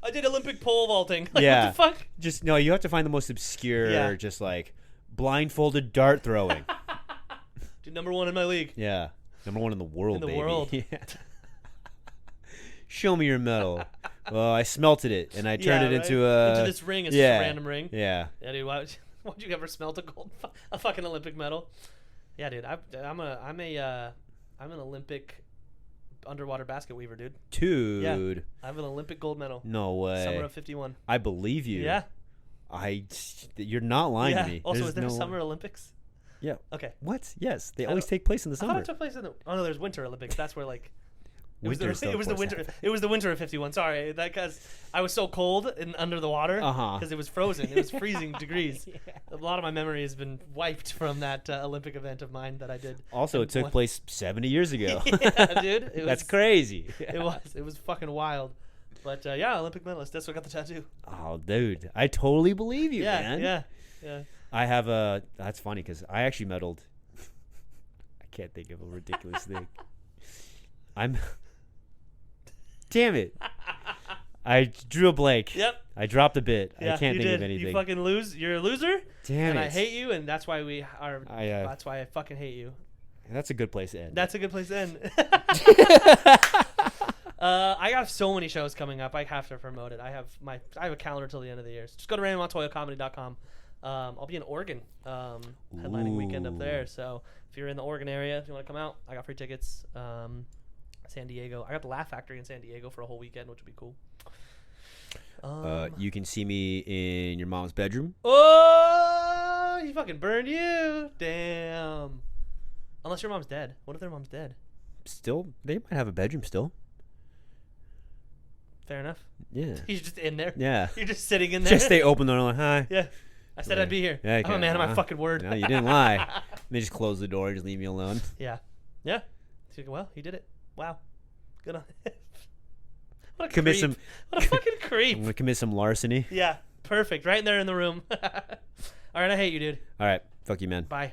Speaker 1: I did Olympic pole vaulting. Like, what the fuck?
Speaker 2: Just no. You have to find the most obscure, just like blindfolded dart throwing.
Speaker 1: Dude, number one in my league.
Speaker 2: Yeah, number one in the world.
Speaker 1: In the world.
Speaker 2: Yeah. Show me your medal. Well, I smelted it and I turned it into
Speaker 1: this ring. It's just a random ring.
Speaker 2: Yeah.
Speaker 1: Yeah, dude. Why'd you ever smelt a fucking Olympic medal? Yeah, dude. I'm an Olympic underwater basket weaver, dude.
Speaker 2: Dude.
Speaker 1: Yeah, I have an Olympic gold medal.
Speaker 2: No way.
Speaker 1: Summer of '51.
Speaker 2: I believe you.
Speaker 1: Yeah.
Speaker 2: You're not lying to me.
Speaker 1: Also, is there a Summer Olympics?
Speaker 2: Yeah.
Speaker 1: Okay.
Speaker 2: What? Yes, they always take place in the summer.
Speaker 1: I thought it took place in the. Oh no, there's Winter Olympics. That's where like. It was the winter. It was the winter of '51. Sorry, because I was so cold and under the water because it was frozen. It was freezing degrees. A lot of my memory has been wiped from that Olympic event of mine that I did.
Speaker 2: Also, it took place 70 years ago.
Speaker 1: Yeah, dude.
Speaker 2: That's crazy.
Speaker 1: It was. It was fucking wild. But yeah, Olympic medalist. That's what got the tattoo.
Speaker 2: Oh, dude, I totally believe you, man.
Speaker 1: Yeah.
Speaker 2: I have a. That's funny because I actually medaled. I can't think of a ridiculous thing. Damn it. I drew a blank.
Speaker 1: Yep.
Speaker 2: I dropped a bit. I can't think of anything.
Speaker 1: You fucking lose. You're a loser.
Speaker 2: Damn
Speaker 1: and
Speaker 2: it.
Speaker 1: I hate you, and that's why we are. That's why I fucking hate you.
Speaker 2: That's a good place to end.
Speaker 1: That's a good place to end. I have so many shows coming up. I have to promote it. I have a calendar till the end of the year. So just go to RaymondMontoyaComedy.com. I'll be in Oregon, headlining weekend up there. So if you're in the Oregon area, if you want to come out, I got free tickets. San Diego. I got the Laugh Factory in San Diego for a whole weekend, which would be cool.
Speaker 2: You can see me in your mom's bedroom.
Speaker 1: Oh, he fucking burned you. Damn. Unless your mom's dead. What if their mom's dead?
Speaker 2: Still, they might have a bedroom still.
Speaker 1: Fair enough.
Speaker 2: Yeah.
Speaker 1: He's just in there.
Speaker 2: Yeah.
Speaker 1: You're just sitting in there.
Speaker 2: Just stay open door like, hi.
Speaker 1: Yeah. I said I'd be here. Yeah, I'm a man of my fucking word.
Speaker 2: No, you didn't lie. They just close the door, just leave me alone.
Speaker 1: Yeah. Yeah. Well, he did it. Wow. Good on him. What a
Speaker 2: commit
Speaker 1: creep. What a fucking creep.
Speaker 2: I'm going to commit some larceny.
Speaker 1: Yeah. Perfect. Right in there in the room. All right. I hate you, dude.
Speaker 2: All right. Fuck you, man.
Speaker 1: Bye.